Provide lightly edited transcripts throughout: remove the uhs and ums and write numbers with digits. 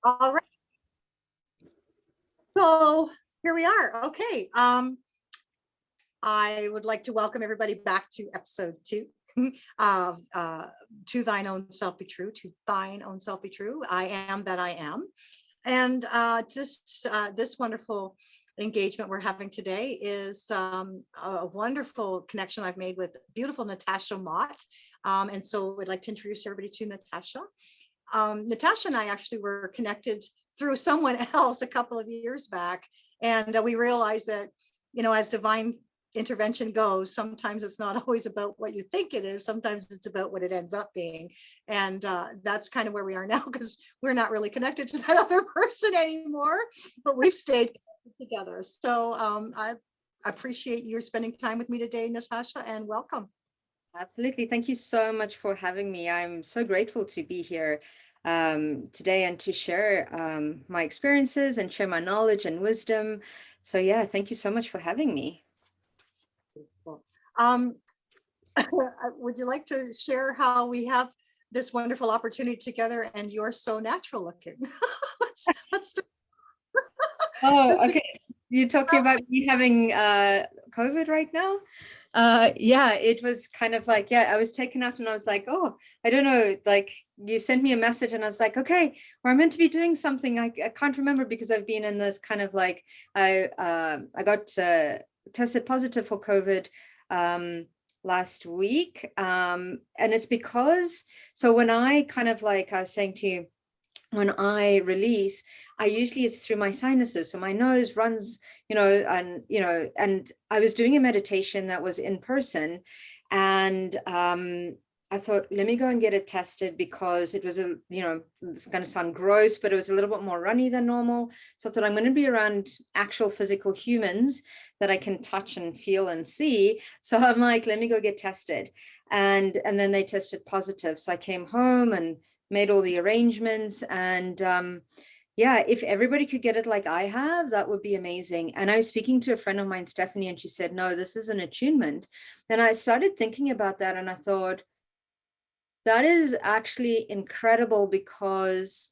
All right. So here we are. Okay. I would like to welcome everybody back to episode 2 of To Thine Own Self Be True, To Thine Own Self Be True. I am that I am. And this wonderful engagement we're having today is a wonderful connection I've made with beautiful Natasha Mott. And so I'd like to introduce everybody to Natasha. Natasha and I actually were connected through someone else a couple of years back. And we realized that, you know, as divine intervention goes, sometimes it's not always about what you think it is. Sometimes it's about what it ends up being. And that's kind of where we are now, because we're not really connected to that other person anymore, but we've stayed together. So I appreciate your spending time with me today, Natasha, and welcome. Absolutely. Thank you so much for having me. I'm so grateful to be here today and to share my experiences and share my knowledge and wisdom. So yeah, thank you so much for having me. Would you like to share how we have this wonderful opportunity together and you're so natural looking? let's start. Oh, okay. You're talking about me having COVID right now? Yeah, it was kind of like, yeah, I was taken out and I was like, oh, I don't know, like you sent me a message and I was like, okay, we're meant to be doing something. I can't remember because I've been in this kind of like, I got tested positive for COVID last week. And it's because, so when I kind of like, I was saying to you, when I release, I usually it's through my sinuses. So my nose runs, and I was doing a meditation that was in person. And I thought, let me go and get it tested because it was it's going to sound gross, but it was a little bit more runny than normal. So I thought I'm going to be around actual physical humans that I can touch and feel and see. So I'm like, let me go get tested. And then they tested positive. So I came home and made all the arrangements, and yeah, if everybody could get it like I have, that would be amazing. And I was speaking to a friend of mine, Stephanie, and she said, no, this is an attunement. And I started thinking about that, and I thought, that is actually incredible, because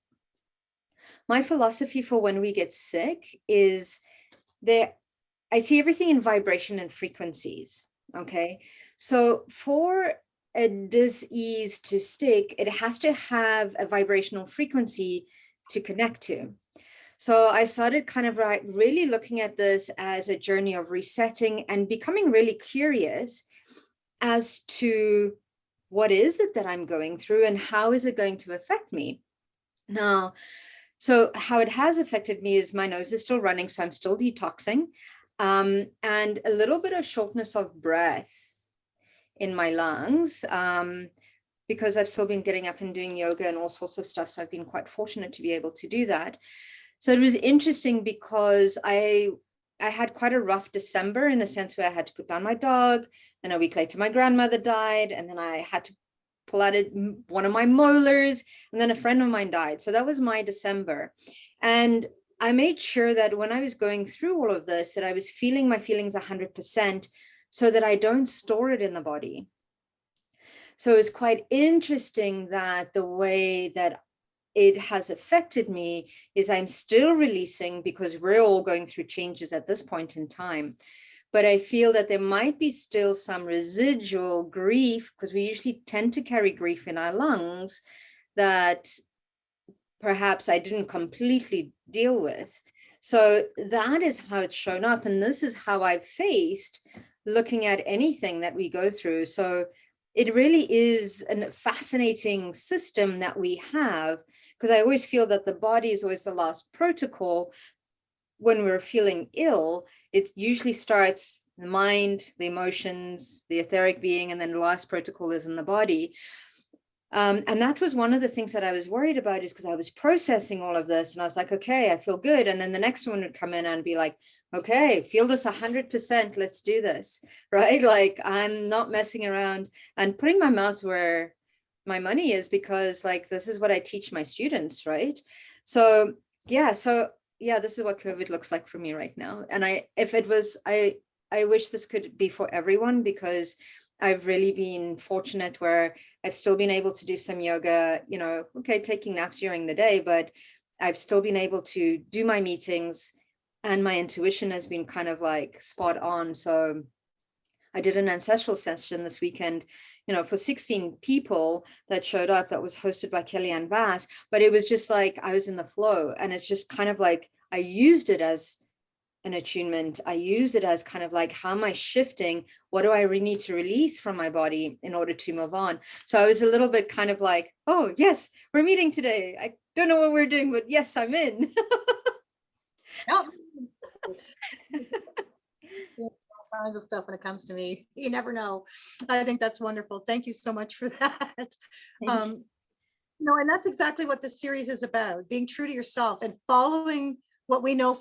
my philosophy for when we get sick is that I see everything in vibration and frequencies. Okay, so for a disease to stick, it has to have a vibrational frequency to connect to. So I started kind of really looking at this as a journey of resetting and becoming really curious as to what is it that I'm going through and how is it going to affect me. Now, so how it has affected me is my nose is still running, so I'm still detoxing, and a little bit of shortness of breath in my lungs, because I've still been getting up and doing yoga and all sorts of stuff. So I've been quite fortunate to be able to do that. So it was interesting because I had quite a rough December, in a sense where I had to put down my dog, and a week later my grandmother died, and then I had to pull out one of my molars, and then a friend of mine died. So that was my December. And I made sure that when I was going through all of this, that I was feeling my feelings 100%, so that I don't store it in the body. So it's quite interesting that the way that it has affected me is I'm still releasing, because we're all going through changes at this point in time. But I feel that there might be still some residual grief, because we usually tend to carry grief in our lungs that perhaps I didn't completely deal with. So that is how it's shown up. And this is how I've faced looking at anything that we go through. So it really is a fascinating system that we have, because I always feel that the body is always the last protocol. When we're feeling ill, it usually starts the mind, the emotions, the etheric being, and then the last protocol is in the body. And that was one of the things that I was worried about, is because I was processing all of this and I was like, okay, I feel good. And then the next one would come in and be like, okay, feel this 100%, let's do this, right? Like, I'm not messing around and putting my mouth where my money is, because like, this is what I teach my students, right? So yeah, this is what COVID looks like for me right now. And I wish this could be for everyone, because I've really been fortunate where I've still been able to do some yoga, okay, taking naps during the day, but I've still been able to do my meetings, and my intuition has been kind of like spot on. So I did an ancestral session this weekend, for 16 people that showed up, that was hosted by Kellyanne Vass, but it was just like, I was in the flow, and it's just kind of like, I used it as an attunement. I used it as kind of like, how am I shifting? What do I really need to release from my body in order to move on? So I was a little bit kind of like, oh yes, we're meeting today. I don't know what we're doing, but yes, I'm in. Yep. All kinds of stuff when it comes to me. You never know. I think that's wonderful. Thank you so much for that. And that's exactly what this series is about, being true to yourself and following what we know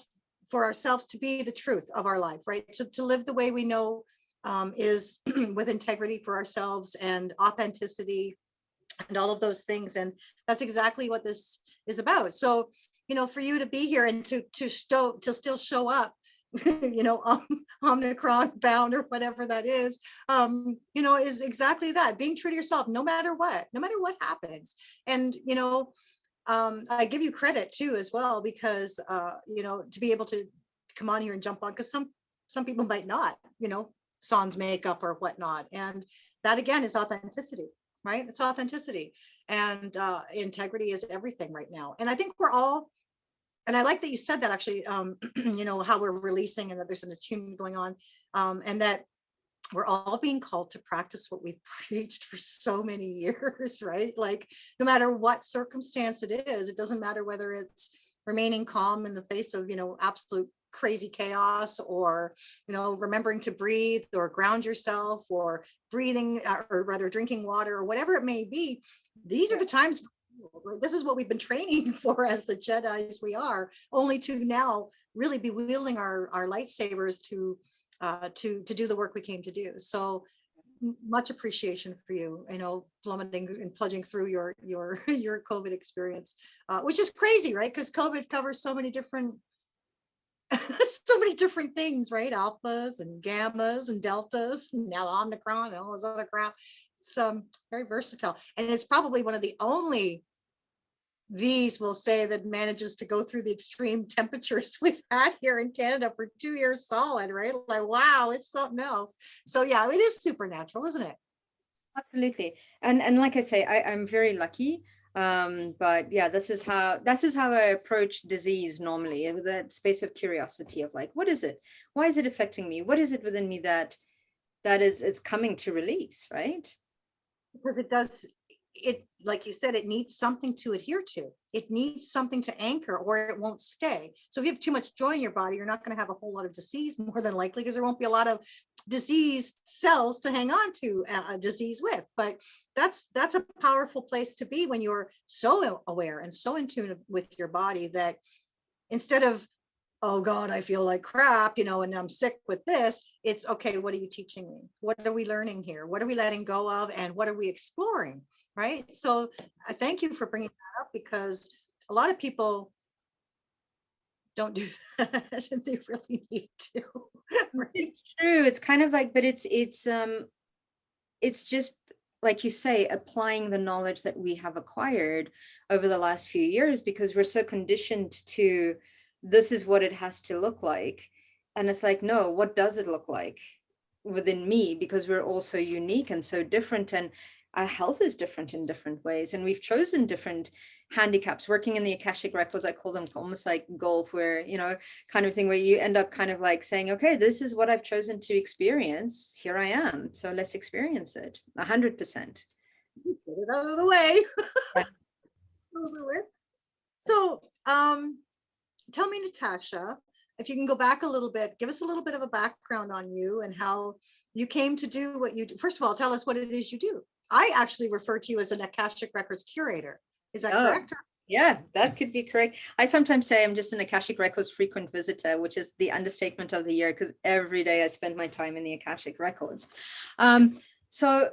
for ourselves to be the truth of our life, right? To live the way we know is with integrity for ourselves and authenticity and all of those things. And that's exactly what this is about. So, for you to be here and to still show up, Omicron bound or whatever that is exactly that, being true to yourself, no matter what happens. And, I give you credit too, as well, because, to be able to come on here and jump on, because some people might not, sans makeup or whatnot. And that again is authenticity, right? It's authenticity, and integrity is everything right now. And I think we're all, and I like that you said that, actually, how we're releasing and that there's an attunement going on, and that we're all being called to practice what we've preached for so many years, right? Like, no matter what circumstance it is, it doesn't matter whether it's remaining calm in the face of, absolute crazy chaos, or, remembering to breathe or ground yourself, or breathing, or rather drinking water, or whatever it may be. These are the times. This is what we've been training for as the Jedis we are, only to now really be wielding our lightsabers to do the work we came to do. So much appreciation for you, plummeting and plunging through your COVID experience, which is crazy, right? Because COVID covers so many different things, right? Alphas and gammas and deltas, and now Omicron and all this other crap. It's very versatile, and it's probably one of the only V's, will say, that manages to go through the extreme temperatures we've had here in Canada for 2 years solid, right? Like, wow, it's something else. So yeah, it is supernatural, isn't it? Absolutely. And like I say, I'm very lucky. But yeah, this is how I approach disease normally, with that space of curiosity of like, what is it? Why is it affecting me? What is it within me that is coming to release, right? Because it does, it, like you said, it needs something to adhere to. It needs something to anchor, or it won't stay. So if you have too much joy in your body, you're not going to have a whole lot of disease, more than likely, because there won't be a lot of diseased cells to hang on to a disease with. But that's a powerful place to be, when you're so aware and so in tune with your body, that instead of, oh God, I feel like crap, and I'm sick with this, it's okay, what are you teaching me? What are we learning here? What are we letting go of? And what are we exploring? Right? So I thank you for bringing that up, because a lot of people don't do that, and they really need to. Right? It's true. It's kind of like, but it's just, like you say, applying the knowledge that we have acquired over the last few years, because we're so conditioned to, this is what it has to look like. And it's like, no, what does it look like within me? Because we're all so unique and so different, and our health is different in different ways. And we've chosen different handicaps. Working in the Akashic Records, I call them almost like golf, where, kind of thing, where you end up kind of like saying, okay, this is what I've chosen to experience. Here I am. So let's experience it 100%. Get it out of the way. Yeah. Over with. So, tell me, Natasha, if you can go back a little bit, give us a little bit of a background on you and how you came to do what you do. First of all, tell us what it is you do. I actually refer to you as an Akashic Records curator. Is that correct? Yeah, that could be correct. I sometimes say I'm just an Akashic Records frequent visitor, which is the understatement of the year, because every day I spend my time in the Akashic Records. So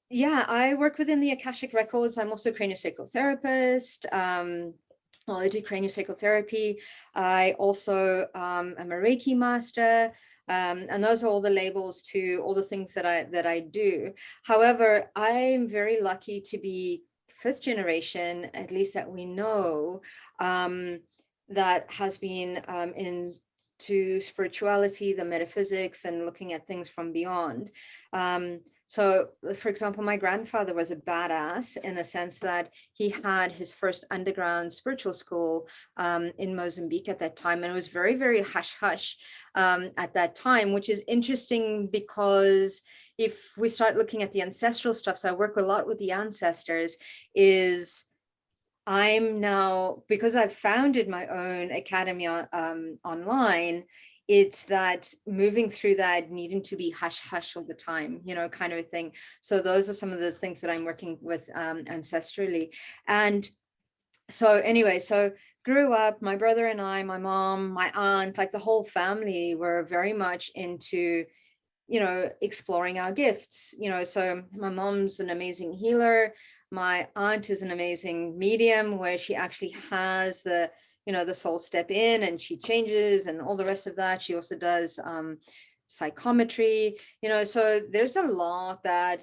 yeah, I work within the Akashic Records. I'm also a craniosacral therapist. Well, I do craniosacral therapy. I also am a Reiki master. And those are all the labels to all the things that I do. However, I'm very lucky to be fifth generation, at least that we know, that has been into spirituality, the metaphysics, and looking at things from beyond. So, for example, my grandfather was a badass in the sense that he had his first underground spiritual school in Mozambique at that time. And it was very, very hush hush at that time, which is interesting because if we start looking at the ancestral stuff, so I work a lot with the ancestors, is I'm now, because I've founded my own academy online, it's that moving through that needing to be hush hush all the time, kind of a thing. So those are some of the things that I'm working with ancestrally. And so anyway, so grew up, my brother and I, my mom, my aunt, like the whole family were very much into exploring our gifts, so my mom's an amazing healer. My aunt is an amazing medium where she actually has the soul step in and she changes and all the rest of that. She also does psychometry, so there's a lot that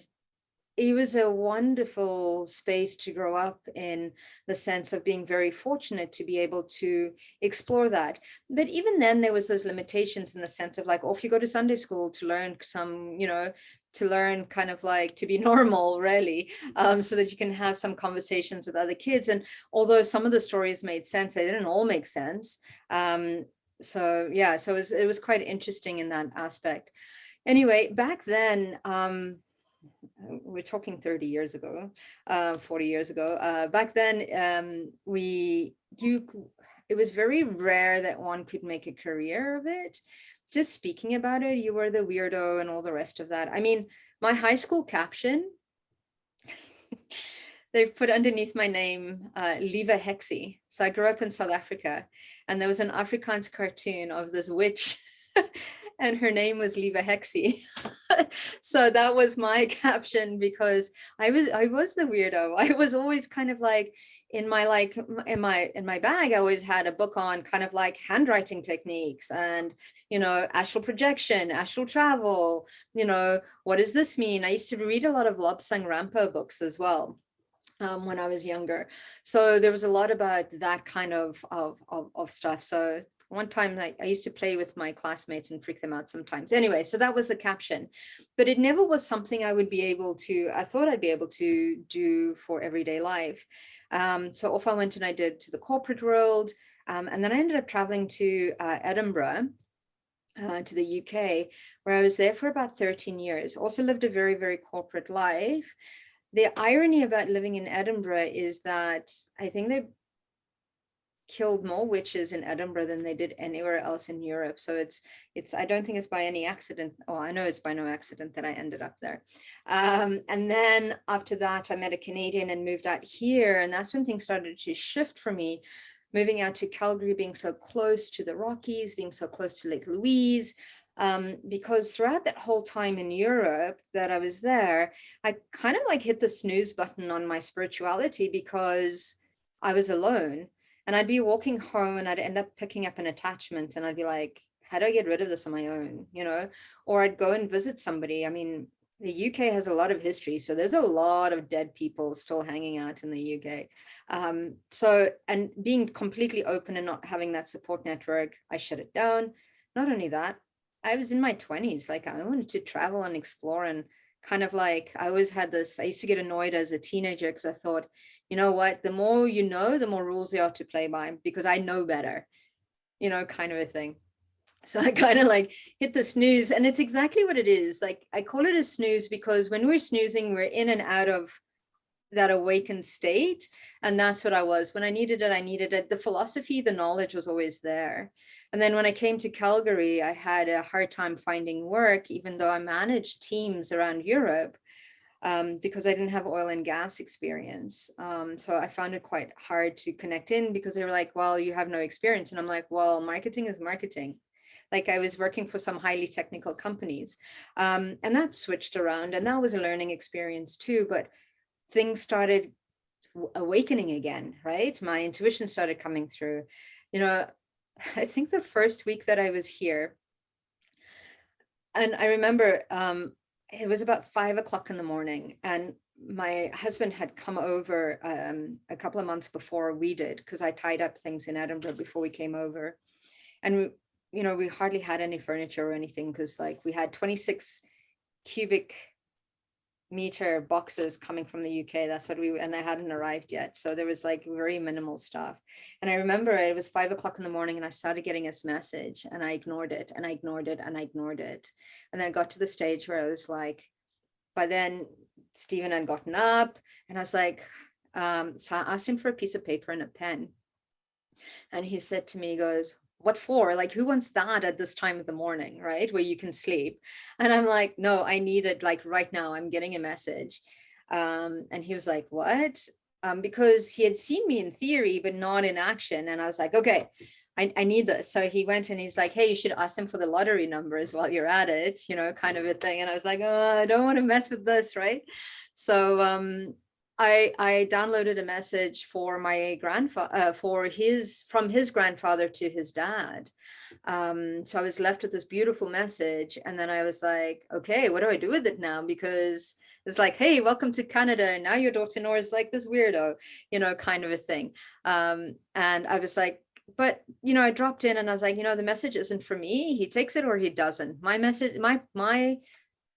it was a wonderful space to grow up in, the sense of being very fortunate to be able to explore that. But even then there was those limitations in the sense of like, if you go to Sunday school to learn some, to learn kind of like to be normal, really, so that you can have some conversations with other kids. And although some of the stories made sense, they didn't all make sense. So yeah, so it was quite interesting in that aspect. Anyway, back then, we're talking 30 years ago, 40 years ago. Back then, it was very rare that one could make a career of it. Just speaking about it, you were the weirdo and all the rest of that. I mean, my high school caption, they've put underneath my name, Lieve Hexie. So I grew up in South Africa, and there was an Afrikaans cartoon of this witch and her name was Lieve Hexie. So that was my caption, because I was the weirdo. I was always kind of like in my bag, I always had a book on kind of like handwriting techniques and, astral projection, astral travel, what does this mean? I used to read a lot of Lobsang Rampo books as well. When I was younger. So there was a lot about that kind of stuff. So one time I used to play with my classmates and freak them out sometimes. Anyway, so that was the caption, but it never was something I thought I'd be able to do for everyday life. So off I went and I did to the corporate world. And then I ended up traveling to Edinburgh, to the UK, where I was there for about 13 years. Also lived a very, very corporate life. The irony about living in Edinburgh is that I think they killed more witches in Edinburgh than they did anywhere else in Europe. So it's I don't think it's by any accident. Oh, I know it's by no accident that I ended up there. And then after that, I met a Canadian and moved out here. And that's when things started to shift for me, moving out to Calgary, being so close to the Rockies, being so close to Lake Louise. Because throughout that whole time in Europe that I was there, I kind of like hit the snooze button on my spirituality because I was alone. And I'd be walking home and I'd end up picking up an attachment and I'd be like, how do I get rid of this on my own? Or I'd go and visit somebody. I mean, the UK has a lot of history. So there's a lot of dead people still hanging out in the UK. And being completely open and not having that support network, I shut it down. Not only that, I was in my 20s. Like I wanted to travel and explore, and kind of like I always had this, I used to get annoyed as a teenager because I thought, you know what, the more you know, the more rules there are to play by because I know better, kind of a thing. So I kind of like hit the snooze, and it's exactly what it is. Like I call it a snooze because when we're snoozing, we're in and out of that awakened state. And that's what I was. When I needed it. The philosophy, the knowledge was always there. And then when I came to Calgary, I had a hard time finding work, even though I managed teams around Europe, because I didn't have oil and gas experience. So I found it quite hard to connect in because they were like, well, you have no experience. And I'm like, well, marketing is marketing. Like I was working for some highly technical companies, and that switched around, and that was a learning experience too. But things started awakening again, right? My intuition started coming through. I think the first week that I was here, and I remember it was about 5 o'clock in the morning, and my husband had come over a couple of months before we did, because I tied up things in Edinburgh before we came over. And we hardly had any furniture or anything, because like we had 26 cubic meter boxes coming from the UK. That's what and they hadn't arrived yet. So there was like very minimal stuff. And I remember it was 5 o'clock in the morning and I started getting this message and I ignored it and I ignored it and I ignored it. And then I got to the stage where I was like, by then Stephen had gotten up and I was like, so I asked him for a piece of paper and a pen. And he said to me, he goes, what for? Like, who wants that at this time of the morning, right? Where you can sleep. And I'm like, no, I need it like right now. I'm getting a message. And he was like, what? Because he had seen me in theory, but not in action. And I was like, okay, I need this. So he went and he's like, hey, you should ask them for the lottery numbers while you're at it, kind of a thing. And I was like, oh, I don't want to mess with this, right? So I downloaded a message for my grandfather, from his grandfather to his dad. So I was left with this beautiful message. And then I was like, okay, what do I do with it now? Because it's like, hey, welcome to Canada. And now your daughter-in-law is like this weirdo, kind of a thing. And I was like, but, I dropped in and I was like, the message isn't for me. He takes it or he doesn't. My message, my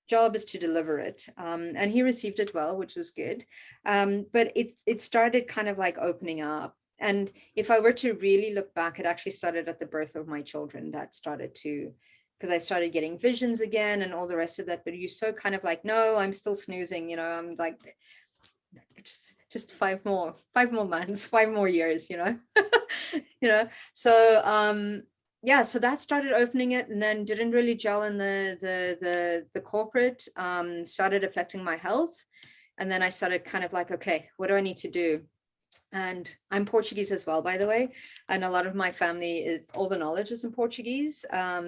job is to deliver it. And he received it well, which was good. But it started kind of like opening up. And if I were to really look back, it actually started at the birth of my children. That started to, because I started getting visions again and all the rest of that. But you're so kind of like, no, I'm still snoozing, I'm like, just 5 more months, 5 more years, So yeah, so that started opening it, and then didn't really gel in the corporate, started affecting my health. And then I started kind of like, okay, what do I need to do? And I'm Portuguese as well, by the way. And a lot of my family all the knowledge is in Portuguese.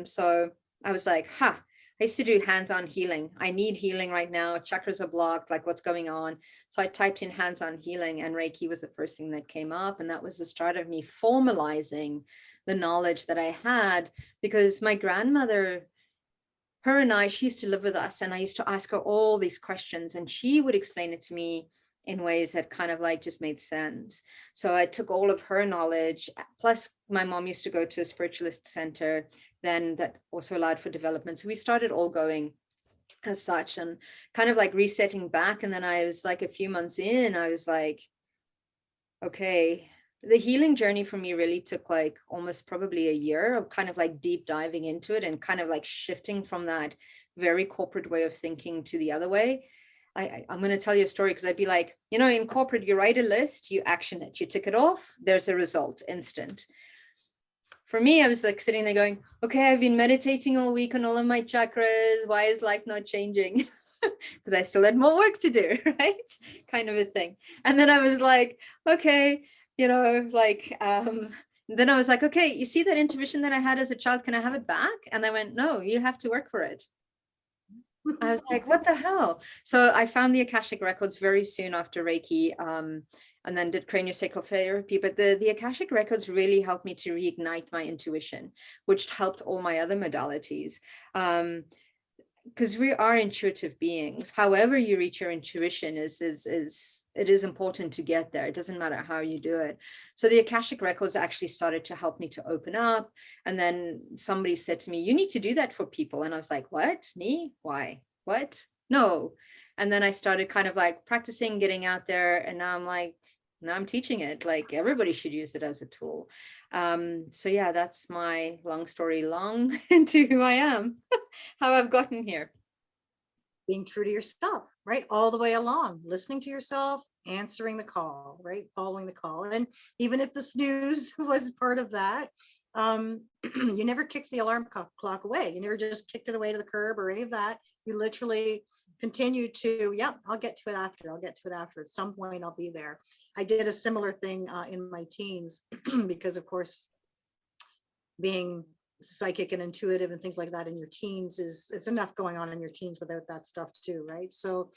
So I was like, I used to do hands-on healing. I need healing right now. Chakras are blocked, like what's going on? So I typed in hands-on healing and Reiki was the first thing that came up. And that was the start of me formalizing the knowledge that I had, because my grandmother, her and she used to live with us, and I used to ask her all these questions and she would explain it to me in ways that kind of like just made sense. So I took all of her knowledge, plus my mom used to go to a spiritualist center then that also allowed for development. So we started all going as such and kind of like resetting back. And then I was like a few months in, I was like, okay, the healing journey for me really took like almost probably a year of kind of like deep diving into it and kind of like shifting from that very corporate way of thinking to the other way. I'm going to tell you a story because I'd be like, in corporate, you write a list, you action it, you tick it off, there's a result, instant. For me, I was like sitting there going, okay, I've been meditating all week on all of my chakras. Why is life not changing? Because I still had more work to do, right? Kind of a thing. And then I was like, okay, then I was like, okay, you see that intuition that I had as a child, can I have it back? And they went, no, you have to work for it. I was like, what the hell? So I found the Akashic Records very soon after Reiki, and then did craniosacral therapy. But the Akashic Records really helped me to reignite my intuition, which helped all my other modalities. Because we are intuitive beings. However you reach your intuition it is important to get there. It doesn't matter how you do it. So the Akashic Records actually started to help me to open up. And then somebody said to me, you need to do that for people. And I was like, what? Me? Why? What? No. And then I started kind of like practicing, getting out there. And now I'm like, now I'm teaching it. Like everybody should use it as a tool. So yeah, that's my long story long into who I am, how I've gotten here. Being true to yourself, right? All the way along, listening to yourself, answering the call, right? Following the call. And even if the snooze was part of that, you never kicked the alarm clock away. You never just kicked it away to the curb or any of that. You literally continue to, I'll get to it after. I'll get to it after. At some point, I'll be there. I did a similar thing in my teens because, of course, being psychic and intuitive and things like that in your teens it's enough going on in your teens without that stuff too, right? So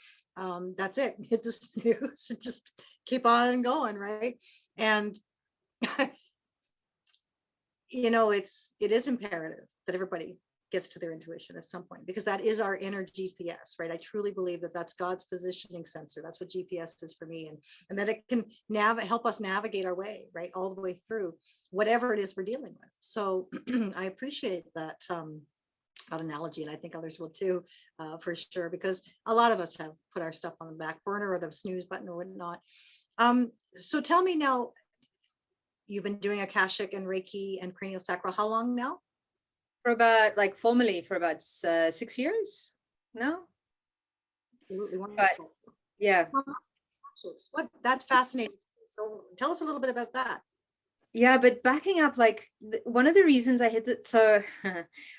that's it. Hit the snooze and just keep on going, right? And it is imperative that everybody gets to their intuition at some point, because that is our inner GPS, right? I truly believe that that's God's positioning sensor. That's what GPS is for me, and that it can help us navigate our way, right, all the way through whatever it is we're dealing with. So I appreciate that that analogy, and I think others will too, for sure, because a lot of us have put our stuff on the back burner or the snooze button or whatnot. So tell me now, you've been doing Akashic and Reiki and cranial sacral how long now? For about, like, formally for about 6 years now. Absolutely wonderful. But yeah. What, that's fascinating. So tell us a little bit about that. Yeah, but backing up, like, one of the reasons I hit that, so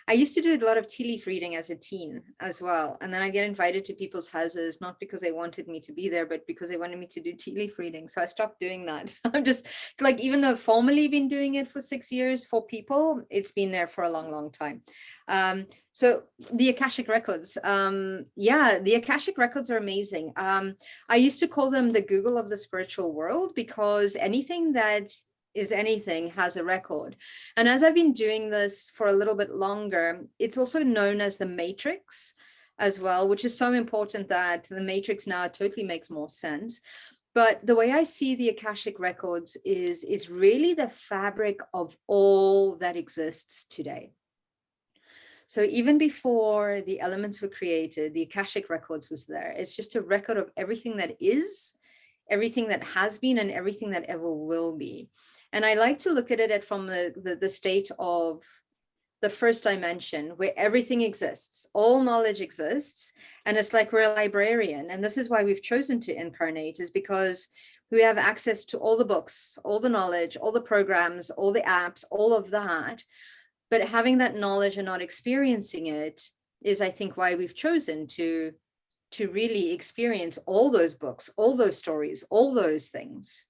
I used to do a lot of tea leaf reading as a teen as well. And then I get invited to people's houses, not because they wanted me to be there, but because they wanted me to do tea leaf reading. So I stopped doing that. So I'm just like, even though I've formally been doing it for 6 years for people, it's been there for a long, long time. So the Akashic Records, yeah, the Akashic Records are amazing. I used to call them the Google of the spiritual world, because anything that is anything has a record. And as I've been doing this for a little bit longer, it's also known as the matrix as well, which is so important that the matrix now totally makes more sense. But the way I see the Akashic Records is really the fabric of all that exists today. So even before the elements were created, the Akashic Records was there. It's just a record of everything that is, everything that has been, and everything that ever will be. And I like to look at it from the state of the first dimension, where everything exists, all knowledge exists. And it's like we're a librarian. And this is why we've chosen to incarnate, is because we have access to all the books, all the knowledge, all the programs, all the apps, all of that. But having that knowledge and not experiencing it is, I think, why we've chosen to really experience all those books, all those stories, all those things.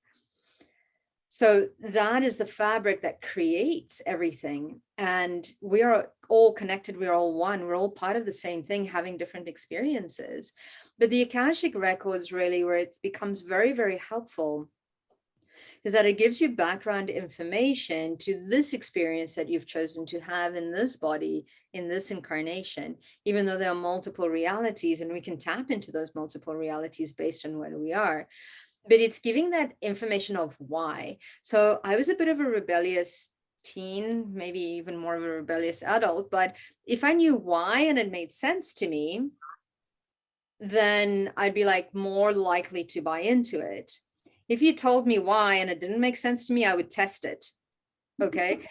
So that is the fabric that creates everything. And we are all connected. We're all one. We're all part of the same thing, having different experiences. But the Akashic Records, really, where it becomes very, very helpful, is that it gives you background information to this experience that you've chosen to have in this body, in this incarnation, even though there are multiple realities, and we can tap into those multiple realities based on where we are. But it's giving that information of why. So I was a bit of a rebellious teen, maybe even more of a rebellious adult, but if I knew why and it made sense to me, then I'd be like more likely to buy into it. If you told me why and it didn't make sense to me, I would test it. Okay.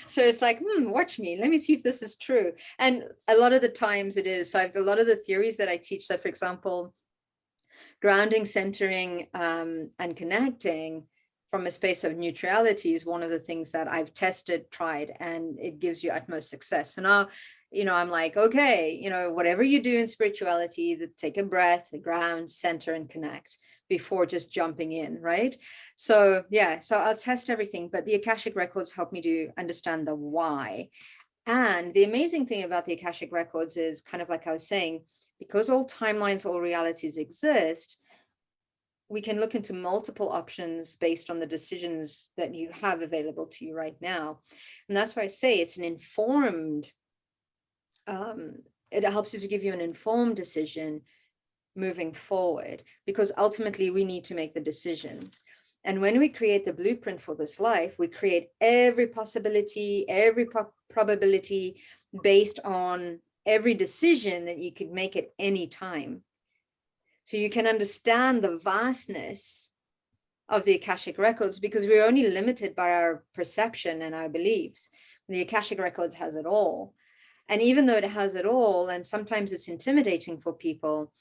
So it's like, watch me, let me see if this is true. And a lot of the times it is. So I've a lot of the theories that I teach, so for example, grounding, centering, and connecting from a space of neutrality is one of the things that I've tested, tried, and it gives you utmost success. So now, I'm like, okay, whatever you do in spirituality, take a breath, ground, center, and connect before just jumping in, right? So yeah, so I'll test everything, but the Akashic Records help me to understand the why. And the amazing thing about the Akashic Records is, kind of like I was saying, because all timelines, all realities exist, we can look into multiple options based on the decisions that you have available to you right now. And that's why I say it's an informed, it helps you to give you an informed decision moving forward, because ultimately we need to make the decisions. And when we create the blueprint for this life, we create every possibility, every probability based on every decision that you could make at any time. So you can understand the vastness of the Akashic Records, because we're only limited by our perception and our beliefs. The Akashic Records has it all. And even though it has it all, and sometimes it's intimidating for people,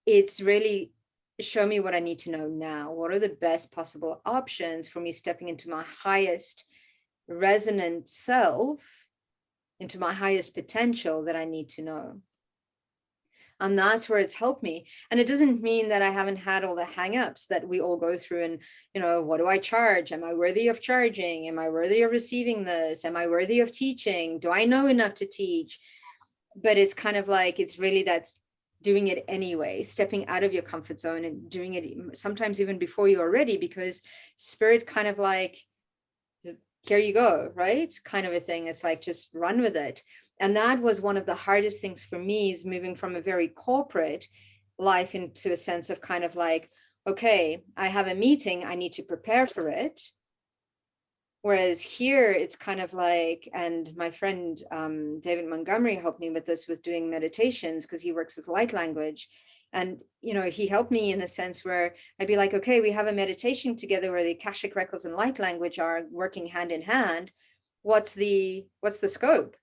it's really, show me what I need to know now. What are the best possible options for me stepping into my highest resonant self, into my highest potential that I need to know. And that's where it's helped me. And it doesn't mean that I haven't had all the hangups that we all go through. And, what do I charge? Am I worthy of charging? Am I worthy of receiving this? Am I worthy of teaching? Do I know enough to teach? But it's kind of like, it's really that's doing it anyway, stepping out of your comfort zone and doing it sometimes even before you're ready, because spirit kind of like, here you go, right? Kind of a thing. It's like, just run with it. And that was one of the hardest things for me, is moving from a very corporate life into a sense of kind of like, okay, I have a meeting, I need to prepare for it. Whereas here it's kind of like, and my friend David Montgomery helped me with this, with doing meditations, because he works with light language. And, you know, he helped me in the sense where I'd be like, okay, we have a meditation together where the Akashic Records and light language are working hand in hand. What's the scope?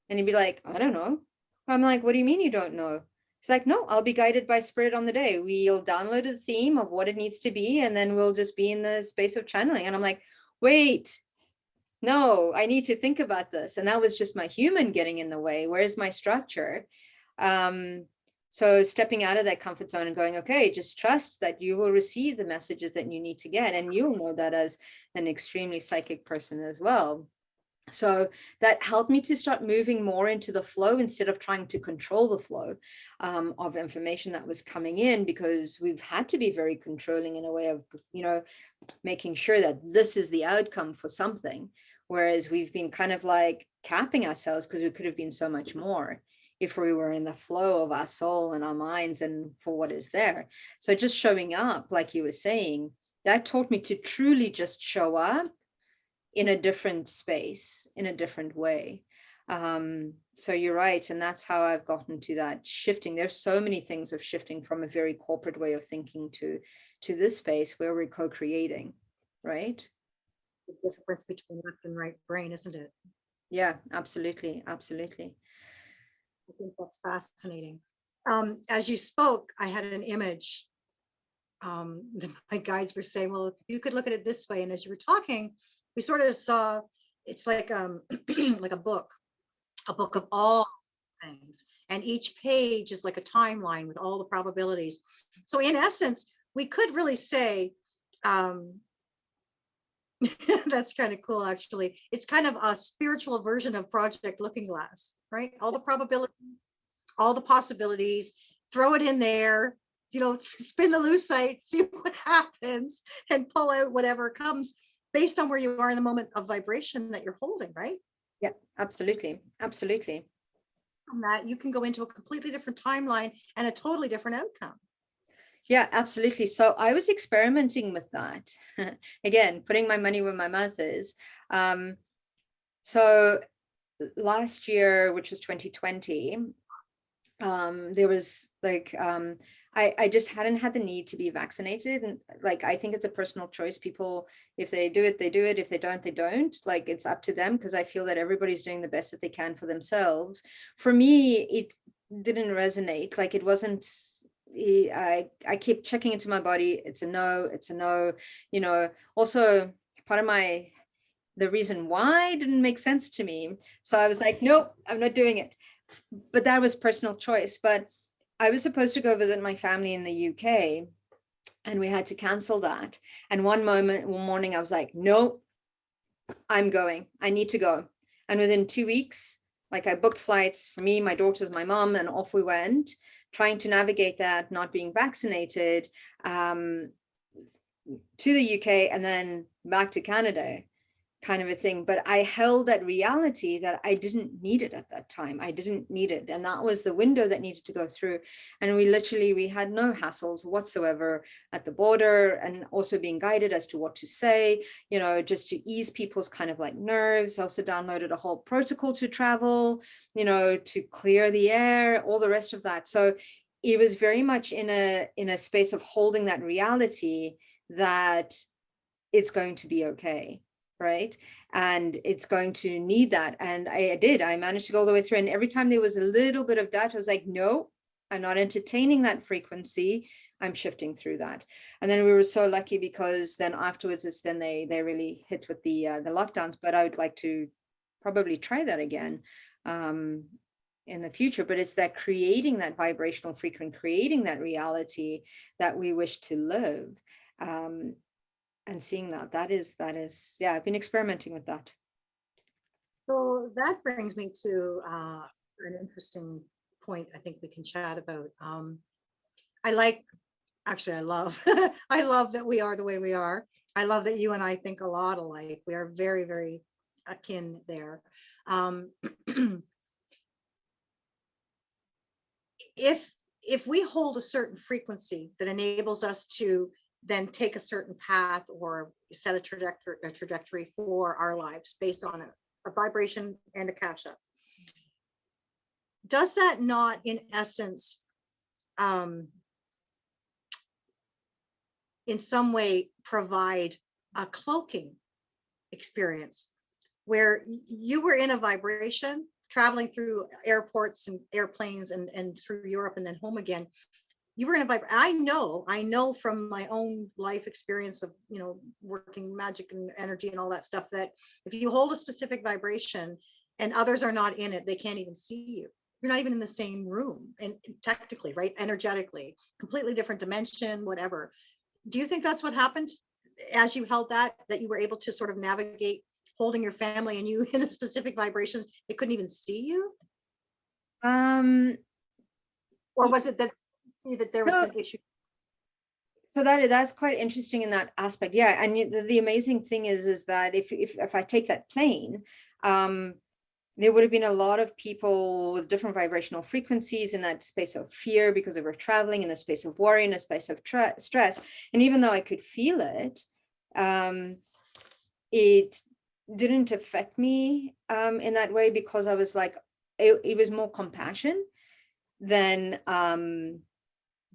And he'd be like, I don't know. I'm like, what do you mean you don't know? He's like, no, I'll be guided by spirit on the day. We'll download a theme of what it needs to be, and then we'll just be in the space of channeling. And I'm like, wait, no, I need to think about this. And that was just my human getting in the way. Where's my structure? So stepping out of that comfort zone and going, okay, just trust that you will receive the messages that you need to get. And you'll know that as an extremely psychic person as well. So that helped me to start moving more into the flow instead of trying to control the flow of information that was coming in, because we've had to be very controlling in a way of, you know, making sure that this is the outcome for something. Whereas we've been kind of like capping ourselves, because we could have been so much more if we were in the flow of our soul and our minds and for what is there. So just showing up, like you were saying, that taught me to truly just show up in a different space, in a different way. So you're right. And that's how I've gotten to that shifting. There's so many things of shifting from a very corporate way of thinking to this space where we're co-creating, right? The difference between left and right brain, isn't it? Yeah, absolutely. Absolutely. I think that's fascinating. As you spoke, I had an image. My guides were saying, well, if you could look at it this way. And as you were talking, we sort of saw, it's like like a book of all things. And each page is like a timeline with all the probabilities. So in essence, we could really say, that's kind of cool, actually. It's kind of a spiritual version of Project Looking Glass, right? All the probabilities, all the possibilities, throw it in there, you know, spin the lucite, see what happens, and pull out whatever comes based on where you are in the moment of vibration that you're holding, right? Yeah, absolutely. Absolutely. From that, you can go into a completely different timeline and a totally different outcome. Yeah, absolutely. So I was experimenting with that. Again, putting my money where my mouth is. So last year, which was 2020, there was like, I just hadn't had the need to be vaccinated. And like, I think it's a personal choice. People, if they do it, they do it. If they don't, they don't. Like, it's up to them, because I feel that everybody's doing the best that they can for themselves. For me, it didn't resonate. Like, it wasn't, I keep checking into my body. It's a no, it's a no, you know. Also, part of the reason why didn't make sense to me. So I was like, nope, I'm not doing it. But that was personal choice. But I was supposed to go visit my family in the UK, and we had to cancel that. And one morning I was like, nope, I'm going. I need to go. And within 2 weeks, like, I booked flights for me, my daughters, my mom, and off we went, trying to navigate that, not being vaccinated, to the UK and then back to Canada, kind of a thing. But I held that reality that I didn't need it at that time. I didn't need it. And that was the window that needed to go through. And we had no hassles whatsoever at the border, and also being guided as to what to say, you know, just to ease people's kind of like nerves. I also downloaded a whole protocol to travel, you know, to clear the air, all the rest of that. So it was very much in a space of holding that reality that it's going to be okay. Right. And it's going to need that. And I managed to go all the way through. And every time there was a little bit of doubt, I was like, no, I'm not entertaining that frequency. I'm shifting through that. And then we were so lucky, because then afterwards, then they really hit with the lockdowns. But I would like to probably try that again in the future. But it's that creating that vibrational frequency, creating that reality that we wish to live. And seeing that is, yeah, I've been experimenting with that. So that brings me to an interesting point I think we can chat about. I love, I love that we are the way we are. I love that you and I think a lot alike. We are very, very akin there. if we hold a certain frequency that enables us to then take a certain path or set a trajectory for our lives based on a vibration and Akasha, does that not in essence in some way provide a cloaking experience where you were in a vibration traveling through airports and airplanes and through Europe and then home again? You were in a vibration. I know from my own life experience of, working magic and energy and all that stuff, that if you hold a specific vibration and others are not in it, they can't even see you. You're not even in the same room, and technically, right? Energetically, completely different dimension, whatever. Do you think that's what happened as you held that you were able to sort of navigate holding your family and you in a specific vibrations, they couldn't even see you? Or was it that see that there was an issue? So that's quite interesting in that aspect. Yeah. And the amazing thing is that if I take that plane, there would have been a lot of people with different vibrational frequencies in that space of fear because they were traveling, in a space of worry, in a space of stress. And even though I could feel it, it didn't affect me in that way, because I was like, it was more compassion than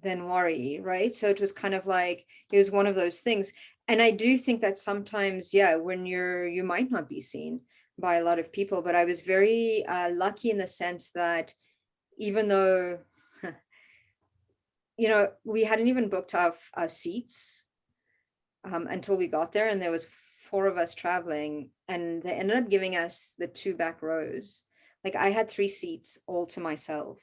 worry, right? So it was kind of like, it was one of those things. And I do think that sometimes, when you might not be seen by a lot of people, but I was very lucky in the sense that even though, we hadn't even booked our seats until we got there, and there was 4 of us traveling, and they ended up giving us the 2 back rows. Like I had 3 seats all to myself.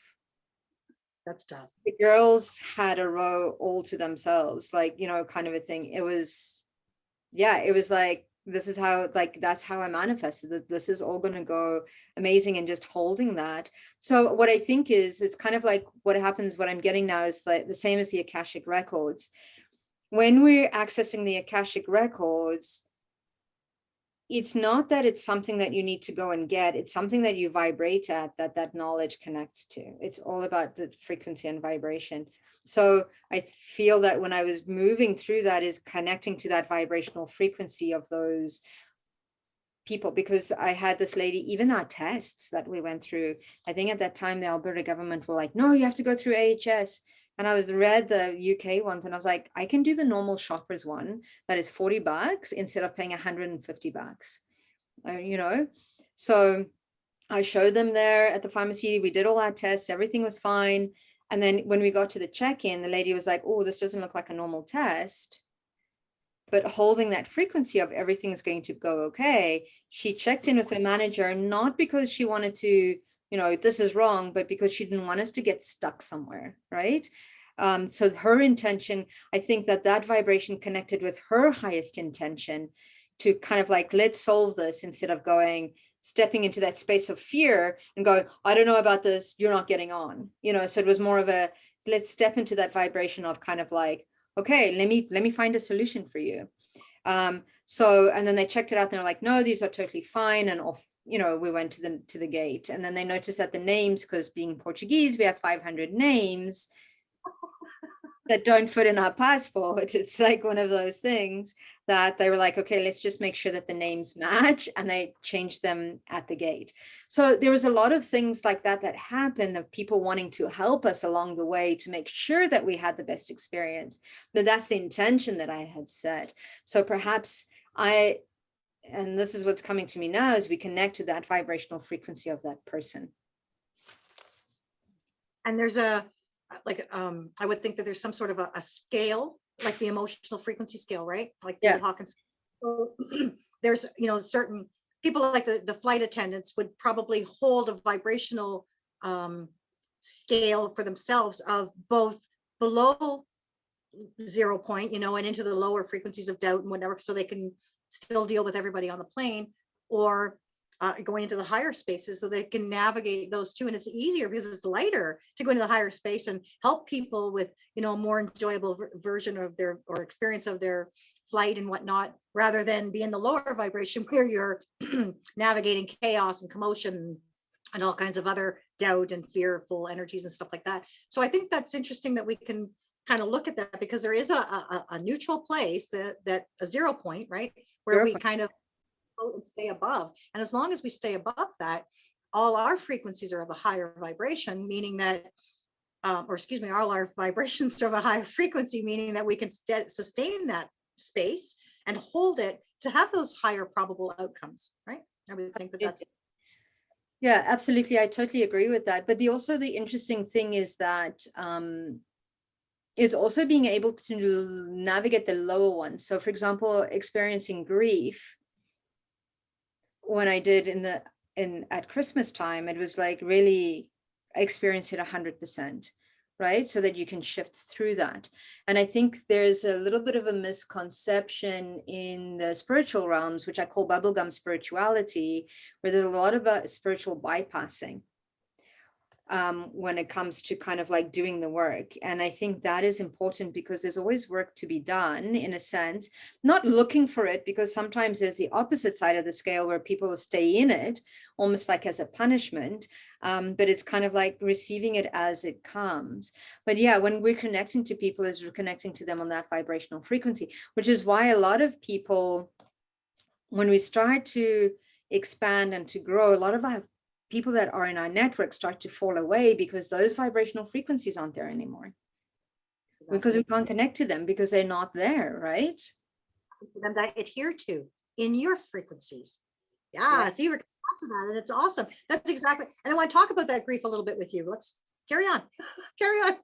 That's tough. The girls had a row all to themselves, like, kind of a thing. It was like, this is how, like, that's how I manifested that this is all going to go amazing, and just holding that. So what I think is, it's kind of like what happens, what I'm getting now is like the same as the Akashic Records. When we're accessing the Akashic Records, it's not that it's something that you need to go and get. It's something that you vibrate at, that knowledge connects to. It's all about the frequency and vibration. So I feel that when I was moving through that, is connecting to that vibrational frequency of those people, because I had this lady, even our tests that we went through, I think at that time the Alberta government were like, no, you have to go through AHS. And I read the UK ones, and I was like, I can do the normal shoppers one that is $40 instead of paying $150, So I showed them there at the pharmacy. We did all our tests. Everything was fine. And then when we got to the check-in, the lady was like, oh, this doesn't look like a normal test. But holding that frequency of everything is going to go okay, she checked in with her manager, not because she wanted to, this is wrong, but because she didn't want us to get stuck somewhere, right? So her intention, I think that vibration connected with her highest intention to kind of like, let's solve this, instead of stepping into that space of fear and going, I don't know about this, you're not getting on, so it was more of a, let's step into that vibration of kind of like, okay, let me find a solution for you. So, and then they checked it out, and they're like, no, these are totally fine. And off, we went to the gate, and then they noticed that the names, because being Portuguese, we have 500 names that don't fit in our passport. It's like one of those things that they were like, okay, let's just make sure that the names match, and they changed them at the gate. So there was a lot of things like that happened, of people wanting to help us along the way to make sure that we had the best experience. But that's the intention that I had set. So perhaps and this is what's coming to me now, is we connect to that vibrational frequency of that person. And there's I would think that there's some sort of a scale, like the emotional frequency scale, right? Like Hawkins. So there's, certain people, like the flight attendants, would probably hold a vibrational scale for themselves of both below 0 point, and into the lower frequencies of doubt and whatever, so they can still deal with everybody on the plane, or going into the higher spaces, so they can navigate those too. And it's easier because it's lighter to go into the higher space and help people with, a more enjoyable version of their, or experience of their flight and whatnot, rather than be in the lower vibration where you're navigating chaos and commotion, and all kinds of other doubt and fearful energies and stuff like that. So I think that's interesting that we can kind of look at that, because there is a neutral place, that a 0 point, right, where we kind of float and stay above. And as long as we stay above that, all our frequencies are of a higher vibration, meaning that, or excuse me, all our vibrations are of a higher frequency, meaning that we can sustain that space and hold it to have those higher probable outcomes, right? I would think that that's. Yeah, absolutely. I totally agree with that. But also the interesting thing is that it's also being able to navigate the lower ones. So for example, experiencing grief, when I did at Christmas time, it was like really experience it 100%, right? So that you can shift through that. And I think there's a little bit of a misconception in the spiritual realms, which I call bubblegum spirituality, where there's a lot about spiritual bypassing when it comes to kind of like doing the work. And I think that is important, because there's always work to be done, in a sense, not looking for it, because sometimes there's the opposite side of the scale where people stay in it almost like as a punishment, but it's kind of like receiving it as it comes. But yeah, when we're connecting to people, is we're connecting to them on that vibrational frequency, which is why a lot of people, when we start to expand and to grow, a lot of our people that are in our network start to fall away, because those vibrational frequencies aren't there anymore. Because we can't connect to them, because they're not there, right? For them to adhere to in your frequencies. Yeah, see, we're to that, and it's awesome. That's exactly. And I want to talk about that grief a little bit with you. Let's carry on. Carry on.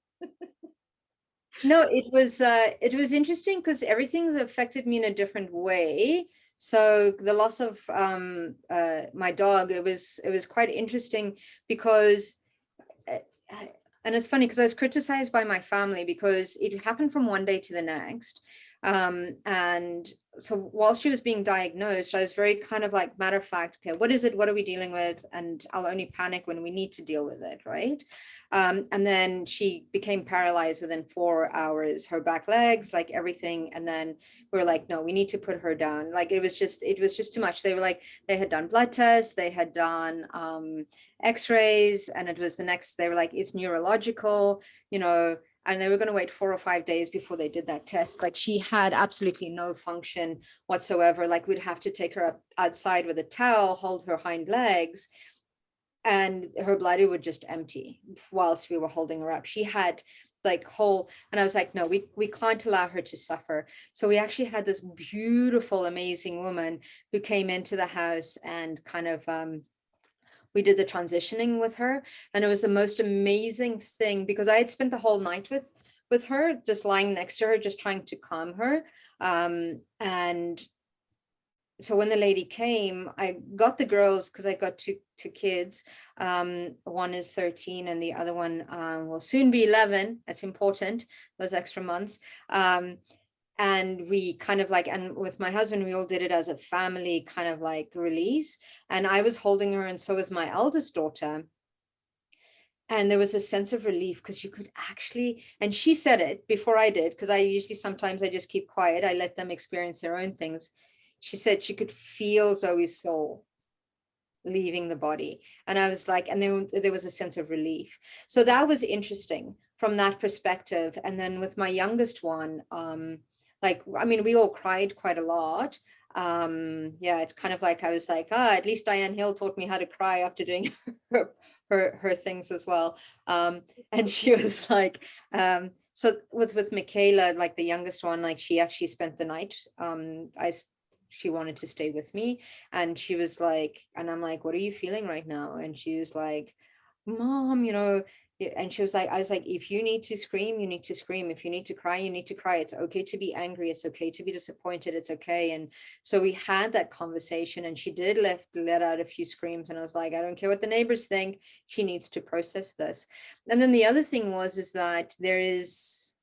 No, it was interesting, because everything's affected me in a different way. So the loss of my dog, it was quite interesting, because and it's funny because I was criticized by my family because it happened from one day to the next. And so while she was being diagnosed, I was very kind of like matter of fact, okay, what is it? What are we dealing with? And I'll only panic when we need to deal with it, right? And then she became paralyzed within 4 hours, her back legs, like everything. And then we were like, no, we need to put her down. Like it was just too much. They were like, they had done blood tests, they had done x-rays, and it was they were like, it's neurological, and they were going to wait 4 or 5 days before they did that test. Like she had absolutely no function whatsoever. Like we'd have to take her up outside with a towel, hold her hind legs, and her bladder would just empty whilst we were holding her up. She had like and I was like, no, we can't allow her to suffer. So we actually had this beautiful, amazing woman who came into the house and kind of, we did the transitioning with her, and it was the most amazing thing, because I had spent the whole night with her, just lying next to her, just trying to calm her. And so when the lady came, I got the girls, because I got two kids. One is 13 and the other one will soon be 11. That's important, those extra months. And we kind of like, and with my husband, we all did it as a family kind of like release. And I was holding her, and so was my eldest daughter. And there was a sense of relief, because you could actually, and she said it before I did, because I usually sometimes I just keep quiet. I let them experience their own things. She said she could feel Zoe's soul leaving the body. And I was like, and then there was a sense of relief. So that was interesting from that perspective. And then with my youngest one, like, I mean, we all cried quite a lot. Yeah, it's kind of like, I was like, at least Diane Hill taught me how to cry after doing her things as well. And she was like, so with Michaela, like the youngest one, like she actually spent the night. She wanted to stay with me, and she was like, and I'm like, what are you feeling right now? And she was like, Mom, and she was like, I was like, if you need to scream, you need to scream. If you need to cry, you need to cry. It's okay to be angry. It's okay to be disappointed. It's okay. And so we had that conversation, and she did let out a few screams. And I was like, I don't care what the neighbors think. She needs to process this. And then the other thing is that there is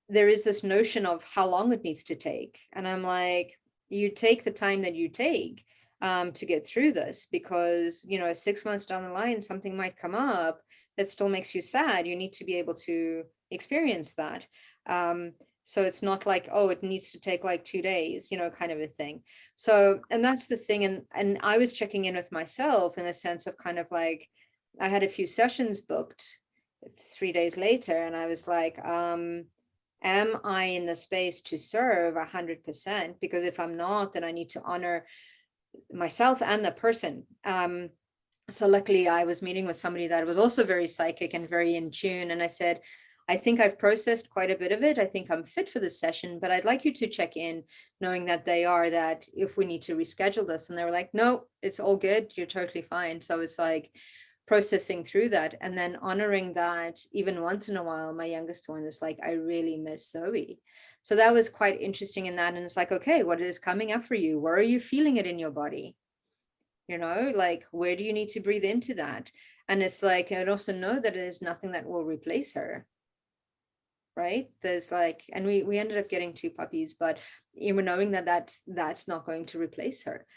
this notion of how long it needs to take. And I'm like, you take the time that you take to get through this, because 6 months down the line, something might come up that still makes you sad. You need to be able to experience that. So it's not like, oh, it needs to take like 2 days, kind of a thing. So, and that's the thing. And I was checking in with myself in the sense of kind of like, I had a few sessions booked 3 days later, and I was like, am I in the space to serve 100%? Because if I'm not, then I need to honor myself and the person. So luckily I was meeting with somebody that was also very psychic and very in tune. And I said, I think I've processed quite a bit of it. I think I'm fit for this session, but I'd like you to check in, knowing that that if we need to reschedule this. And they were like, no, it's all good. You're totally fine. So it's like processing through that and then honoring that even once in a while. My youngest one is like, I really miss Zoe. So that was quite interesting in that. And it's like, okay, what is coming up for you? Where are you feeling it in your body? Like, where do you need to breathe into that? And it's like, I'd also know that there's nothing that will replace her. Right. There's like, and we ended up getting 2 puppies, but knowing that that's not going to replace her,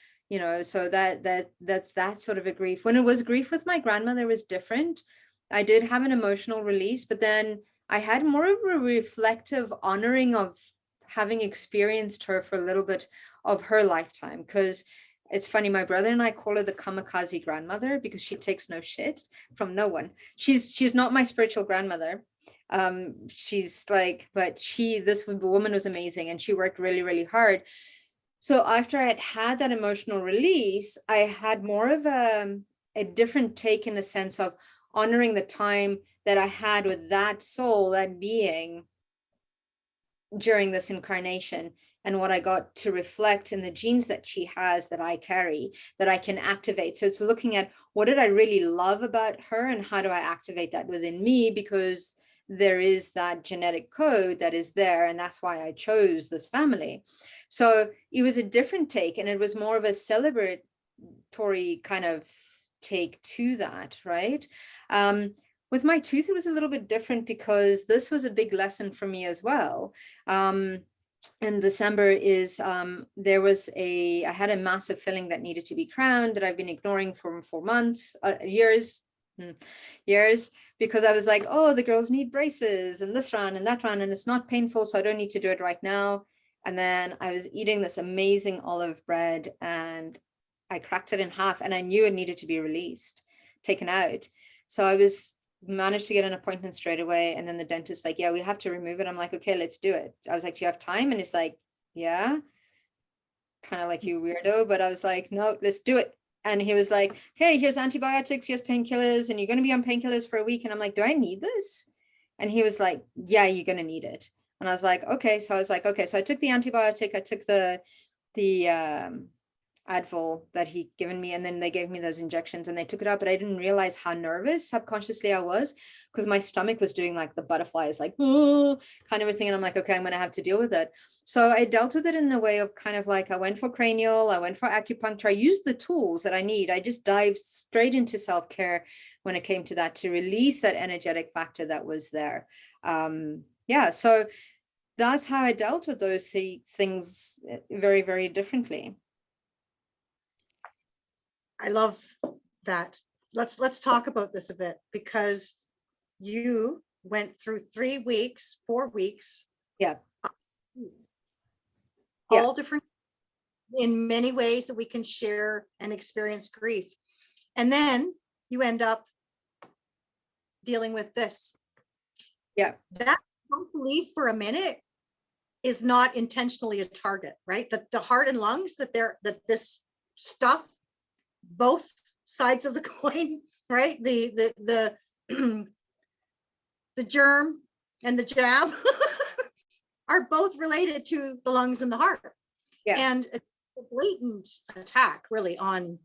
so that's that sort of a grief. When it was grief with my grandmother, it was different. I did have an emotional release, but then I had more of a reflective honoring of having experienced her for a little bit of her lifetime. Because it's funny, my brother and I call her the kamikaze grandmother because she takes no shit from no one. She's not my spiritual grandmother. She's like, but this woman was amazing, and she worked really, really hard. So after I had that emotional release, I had more of a different take, in the sense of honoring the time that I had with that soul, that being, during this incarnation, and what I got to reflect in the genes that she has, that I carry, that I can activate. So it's looking at, what did I really love about her, and how do I activate that within me? Because there is that genetic code that is there, and that's why I chose this family. So it was a different take, and it was more of a celebratory kind of take to that, right? With my tooth, it was a little bit different, because this was a big lesson for me as well. In December I had a massive filling that needed to be crowned, that I've been ignoring for months, years, because I was like, oh, the girls need braces and this one and that one, and it's not painful, so I don't need to do it right now. And then I was eating this amazing olive bread, and I cracked it in half, and I knew it needed to be released, taken out. So I managed to get an appointment straight away, and then the dentist like, yeah, we have to remove it. I'm like, okay, let's do it. I was like, do you have time? And it's like, yeah, kind of like, you weirdo. But I was like, no, let's do it. And he was like, hey, here's antibiotics, here's painkillers, and you're going to be on painkillers for a week. And I'm like, do I need this? And he was like, yeah, you're going to need it. And I was like, okay. So I was like, okay. So I took the antibiotic, I took the Advil that he given me, and then they gave me those injections, and they took it out. But I didn't realize how nervous subconsciously I was, because my stomach was doing like the butterflies, like, oh, kind of a thing. And I'm like, okay, I'm going to have to deal with it. So I dealt with it in the way of kind of like, I went for cranial, I went for acupuncture, I used the tools that I need. I just dived straight into self-care when it came to that, to release that energetic factor that was there. So that's how I dealt with those things very, very differently. I love that. Let's talk about this a bit, because you went through 4 weeks. Yeah. All different, in many ways that we can share and experience grief. And then you end up dealing with this. Yeah. That, don't believe for a minute, is not intentionally a target, right? That the heart and lungs, that this stuff, both sides of the coin, right? The germ and the jab are both related to the lungs and the heart. Yeah. And it's a blatant attack really on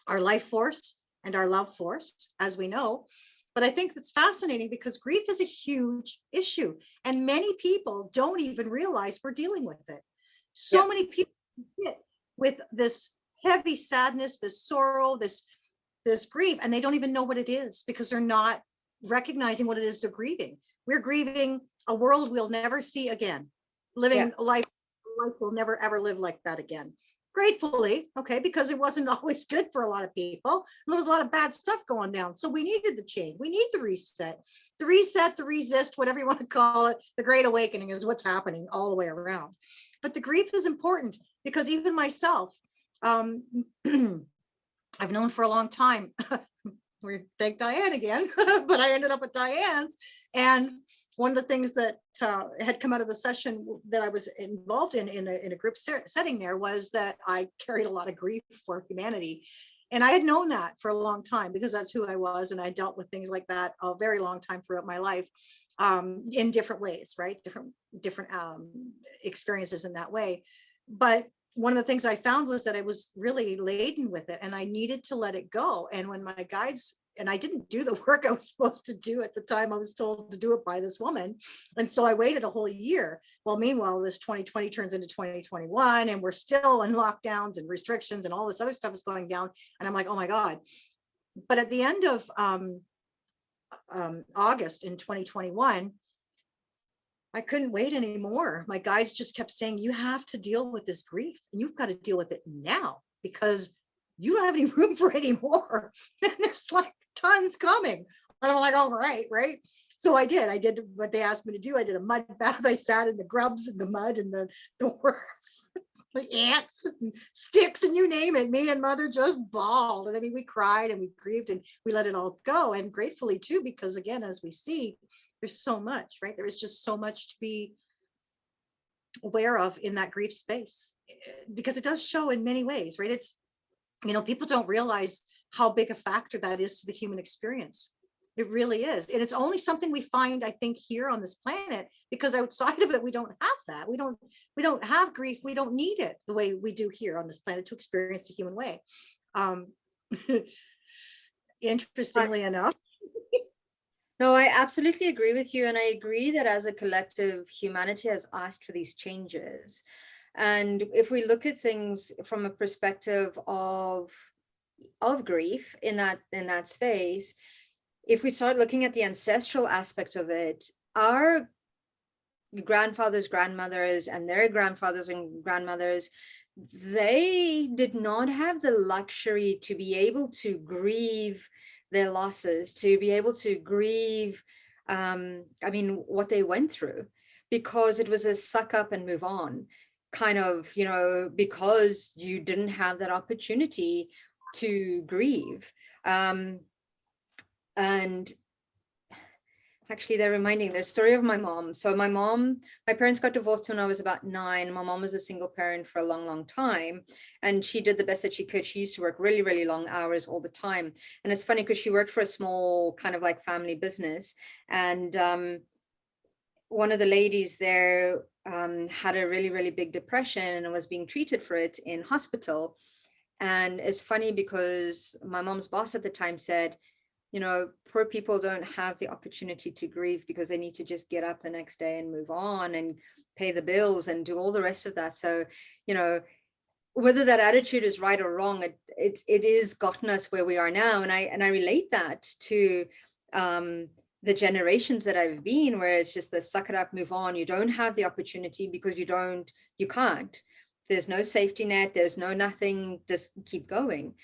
our life force and our love force, as we know. But I think it's fascinating, because grief is a huge issue, and many people don't even realize we're dealing with it. So many people sit with this heavy sadness, this sorrow, this grief, and they don't even know what it is, because they're not recognizing what it is they're grieving. We're grieving a world we'll never see again, living a life we'll never ever live like that again. gratefully, okay, because it wasn't always good for a lot of people. There was a lot of bad stuff going down. So we needed the change. We need the reset, the resist, whatever you want to call it. The great awakening is what's happening all the way around. But the grief is important because even myself, I've known for a long time. We thank Diane again, but I ended up at Diane's. And one of the things that had come out of the session that I was involved in a group setting there was that I carried a lot of grief for humanity. And I had known that for a long time because that's who I was. And I dealt with things like that a very long time throughout my life, in different ways, right? Different experiences in that way. But one of the things I found was that I was really laden with it and I needed to let it go. And when my guides, and I didn't do the work I was supposed to do at the time I was told to do it by this woman. And so I waited a whole year. Well, meanwhile, this 2020 turns into 2021 and we're still in lockdowns and restrictions and all this other stuff is going down. And I'm like, oh my God. But at the end of August in 2021, I couldn't wait anymore. My guides just kept saying, you have to deal with this grief and you've got to deal with it now because you don't have any room for any more. And there's like tons coming. And I'm like, all right. So I did what they asked me to do. I did a mud bath. I sat in the grubs and the mud and the worms, the ants and sticks and you name it. Me and Mother just bawled. And I mean, we cried and we grieved and we let it all go. And gratefully too, because again, as we see, there's so much, right? There is just so much to be aware of in that grief space because it does show in many ways, right? It's, people don't realize how big a factor that is to the human experience. It really is. And it's only something we find, I think, here on this planet, because outside of it, we don't have that. We don't have grief. We don't need it the way we do here on this planet to experience the human way. Interestingly enough. No, I absolutely agree with you. And I agree that as a collective, humanity has asked for these changes. And if we look at things from a perspective of grief in that space, if we start looking at the ancestral aspect of it, our grandfathers, grandmothers, and their grandfathers and grandmothers, they did not have the luxury to be able to grieve their losses, to be able to grieve, what they went through, because it was a suck up and move on kind of, because you didn't have that opportunity to grieve. And actually, they're reminding the story of my mom. So my parents got divorced when I was about 9. My mom was a single parent for a long, long time. And she did the best that she could. She used to work really, really long hours all the time. And it's funny because she worked for a small kind of like family business. And one of the ladies there had a really, really big depression and was being treated for it in hospital. And it's funny because my mom's boss at the time said, poor people don't have the opportunity to grieve because they need to just get up the next day and move on and pay the bills and do all the rest of that. So, whether that attitude is right or wrong, it is gotten us where we are now. And I relate that to the generations that I've been, where it's just the suck it up, move on. You don't have the opportunity because you can't. There's no safety net. There's no nothing, just keep going,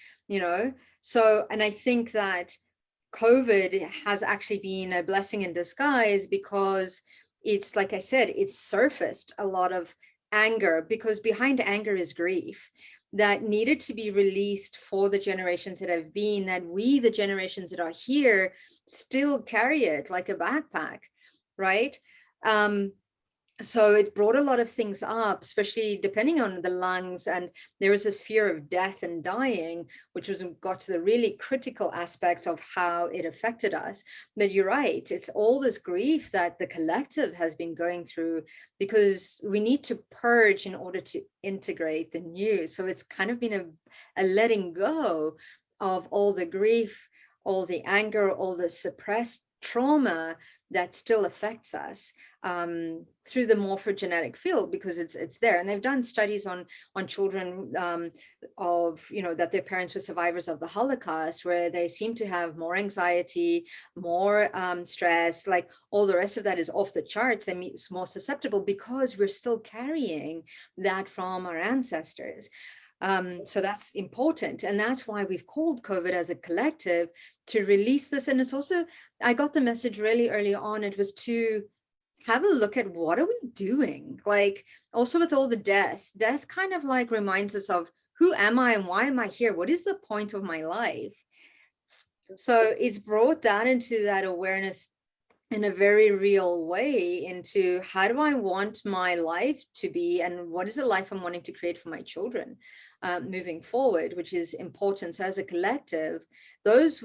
So, and I think that COVID has actually been a blessing in disguise because it's, like I said, it's surfaced a lot of anger, because behind anger is grief that needed to be released for the generations that have been, that we, the generations that are here, still carry it like a backpack, right? So it brought a lot of things up, especially depending on the lungs. And there was this fear of death and dying, which got to the really critical aspects of how it affected us. But you're right, it's all this grief that the collective has been going through, because we need to purge in order to integrate the new. So it's kind of been a letting go of all the grief, all the anger, all the suppressed trauma that still affects us through the morphogenetic field, because it's there. And they've done studies on children of, that their parents were survivors of the Holocaust, where they seem to have more anxiety, more stress, like all the rest of that is off the charts, and it's more susceptible because we're still carrying that from our ancestors. So that's important. And that's why we've called COVID as a collective, to release this. And it's also, I got the message really early on, it was to have a look at what are we doing? Like also with all the death kind of like reminds us of who am I and why am I here? What is the point of my life? So it's brought that into that awareness in a very real way, into how do I want my life to be, and what is the life I'm wanting to create for my children moving forward, which is important. So as a collective, those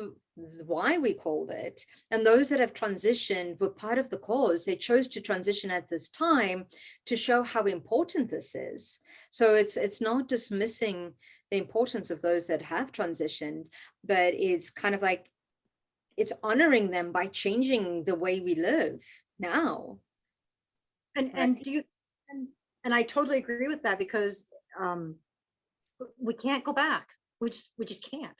why we called it, and those that have transitioned were part of the cause. They chose to transition at this time to show how important this is. So it's not dismissing the importance of those that have transitioned, but it's kind of like it's honoring them by changing the way we live now. And do you, and I totally agree with that, because we can't go back. We just can't.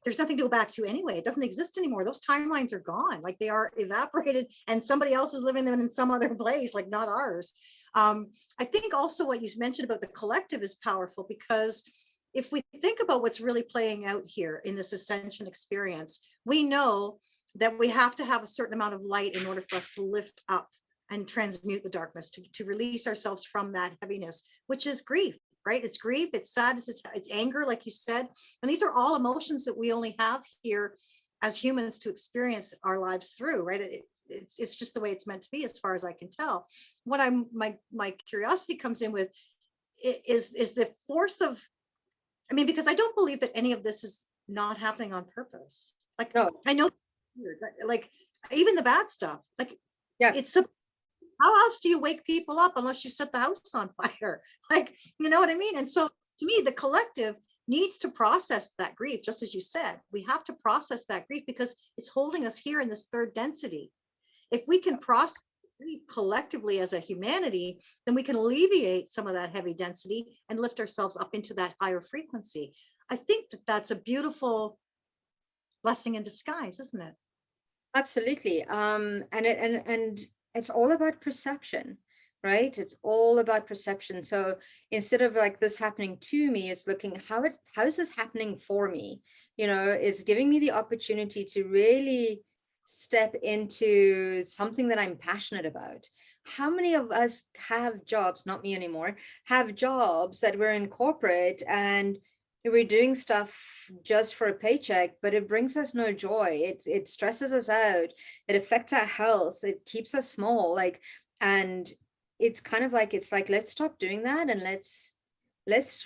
There's nothing to go back to anyway. It doesn't exist anymore. Those timelines are gone. Like they are evaporated, and somebody else is living them in some other place, like not ours. I think also what you mentioned about the collective is powerful, because if we think about what's really playing out here in this ascension experience, we know that we have to have a certain amount of light in order for us to lift up and transmute the darkness, to release ourselves from that heaviness, which is grief, right? It's grief, it's sadness, it's anger, like you said. And these are all emotions that we only have here as humans to experience our lives through, right? It's just the way it's meant to be, as far as I can tell. What my curiosity comes in with is the force of, I mean, because I don't believe that any of this is not happening on purpose. Like, no. I know, like even the bad stuff, like, yeah, it's a, how else do you wake people up unless you set the house on fire? Like, you know what I mean? And so to me, the collective needs to process that grief, just as you said. We have to process that grief because it's holding us here in this third density. If we can process grief collectively as a humanity, then we can alleviate some of that heavy density and lift ourselves up into that higher frequency. I think that that's a beautiful blessing in disguise, isn't it? Absolutely. And it's all about perception, right? It's all about perception. So instead of like this happening to me, it's looking how is this happening for me? You know, it's giving me the opportunity to really step into something that I'm passionate about. How many of us have jobs, not me anymore, have jobs that we're in corporate and we're doing stuff just for a paycheck, but it brings us no joy. It stresses us out. It affects our health. It keeps us small. Like, and it's kind of like, it's like, let's stop doing that and let's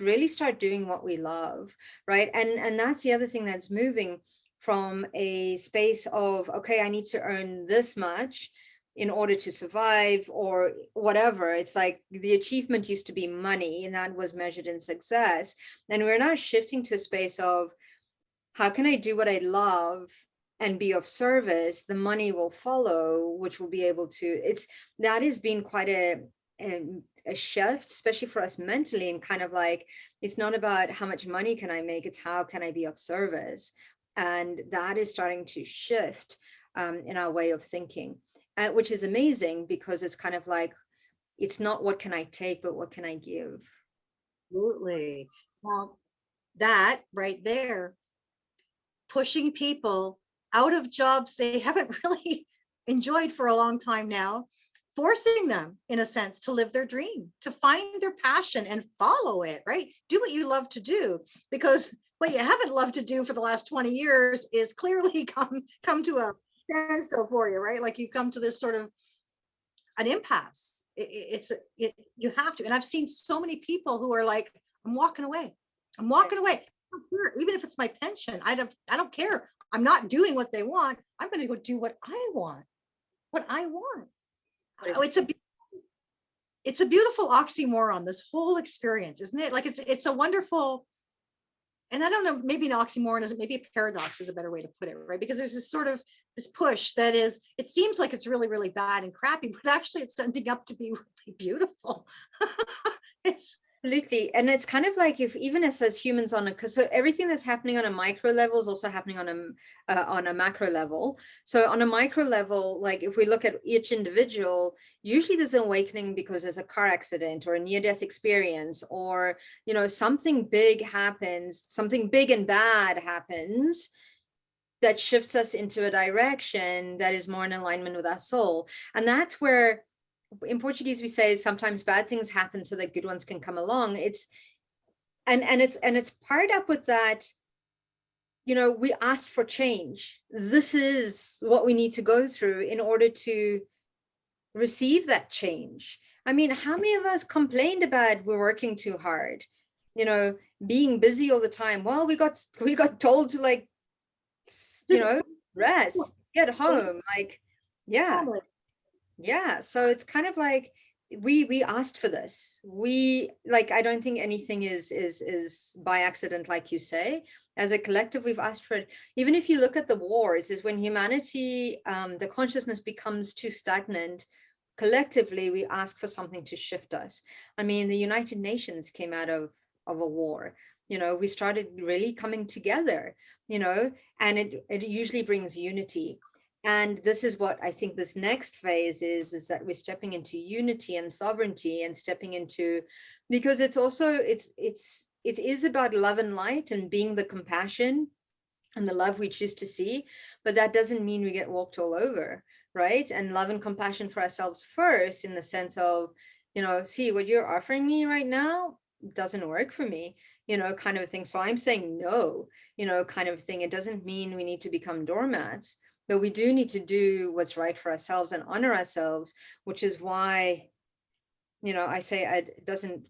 really start doing what we love, right? And that's the other thing that's moving from a space of, okay, I need to earn this much in order to survive or whatever. It's like the achievement used to be money and that was measured in success. And we're now shifting to a space of how can I do what I love and be of service? The money will follow, which will be able to, that has been quite a shift, especially for us mentally, and kind of like, it's not about how much money can I make, it's how can I be of service? And that is starting to shift in our way of thinking. Which is amazing because it's kind of like, it's not what can I take, but what can I give? Absolutely. Well, that right there, pushing people out of jobs they haven't really enjoyed for a long time now, forcing them, in a sense, to live their dream, to find their passion and follow it, right? Do what you love to do, because what you haven't loved to do for the last 20 years is clearly come to a standstill for you, right? Like you come to this sort of an impasse. You have to. And I've seen so many people who are like, I'm walking away. I'm walking away. Even if it's my pension, I don't care. I'm not doing what they want. I'm going to go do what I want. What I want. Oh, it's a beautiful oxymoron, this whole experience, isn't it? Like it's a wonderful, and I don't know, maybe an oxymoron isn't, maybe a paradox is a better way to put it, right? Because there's this sort of this push that is, it seems like it's really, really bad and crappy, but actually it's ending up to be really beautiful. It's Absolutely. And it's kind of like if even as humans on a, because so everything that's happening on a micro level is also happening on a macro level. So on a micro level, like if we look at each individual, usually there's an awakening because there's a car accident or a near-death experience, or something big happens, something big and bad happens that shifts us into a direction that is more in alignment with our soul. And that's where in Portuguese we say sometimes bad things happen so that good ones can come along. It's paired up with that, we asked for change. This is what we need to go through in order to receive that change. I mean, how many of us complained about we're working too hard, being busy all the time? Well, we got told to like, rest, get home, like, yeah. So it's kind of like we asked for this. We like, I don't think anything is by accident, like you say. As a collective, we've asked for it. Even if you look at the wars, is when humanity, the consciousness becomes too stagnant. Collectively, we ask for something to shift us. I mean, the United Nations came out of a war. We started really coming together, and it usually brings unity. And this is what I think this next phase is that we're stepping into unity and sovereignty and stepping into, because it's also, it is about love and light and being the compassion and the love we choose to see, but that doesn't mean we get walked all over, right? And love and compassion for ourselves first, in the sense of, see what you're offering me right now doesn't work for me, kind of a thing. So I'm saying no, kind of thing. It doesn't mean we need to become doormats, but we do need to do what's right for ourselves and honor ourselves, which is why, I say it doesn't,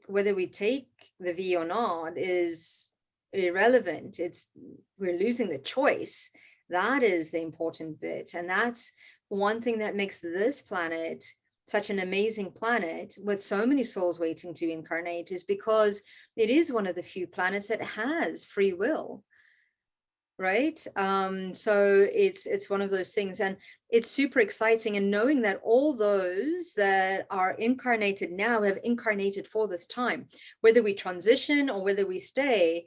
whether we take the V or not is irrelevant. We're losing the choice. That is the important bit. And that's one thing that makes this planet such an amazing planet with so many souls waiting to incarnate, is because it is one of the few planets that has free will. Right. So it's one of those things, and it's super exciting. And knowing that all those that are incarnated now have incarnated for this time, whether we transition or whether we stay,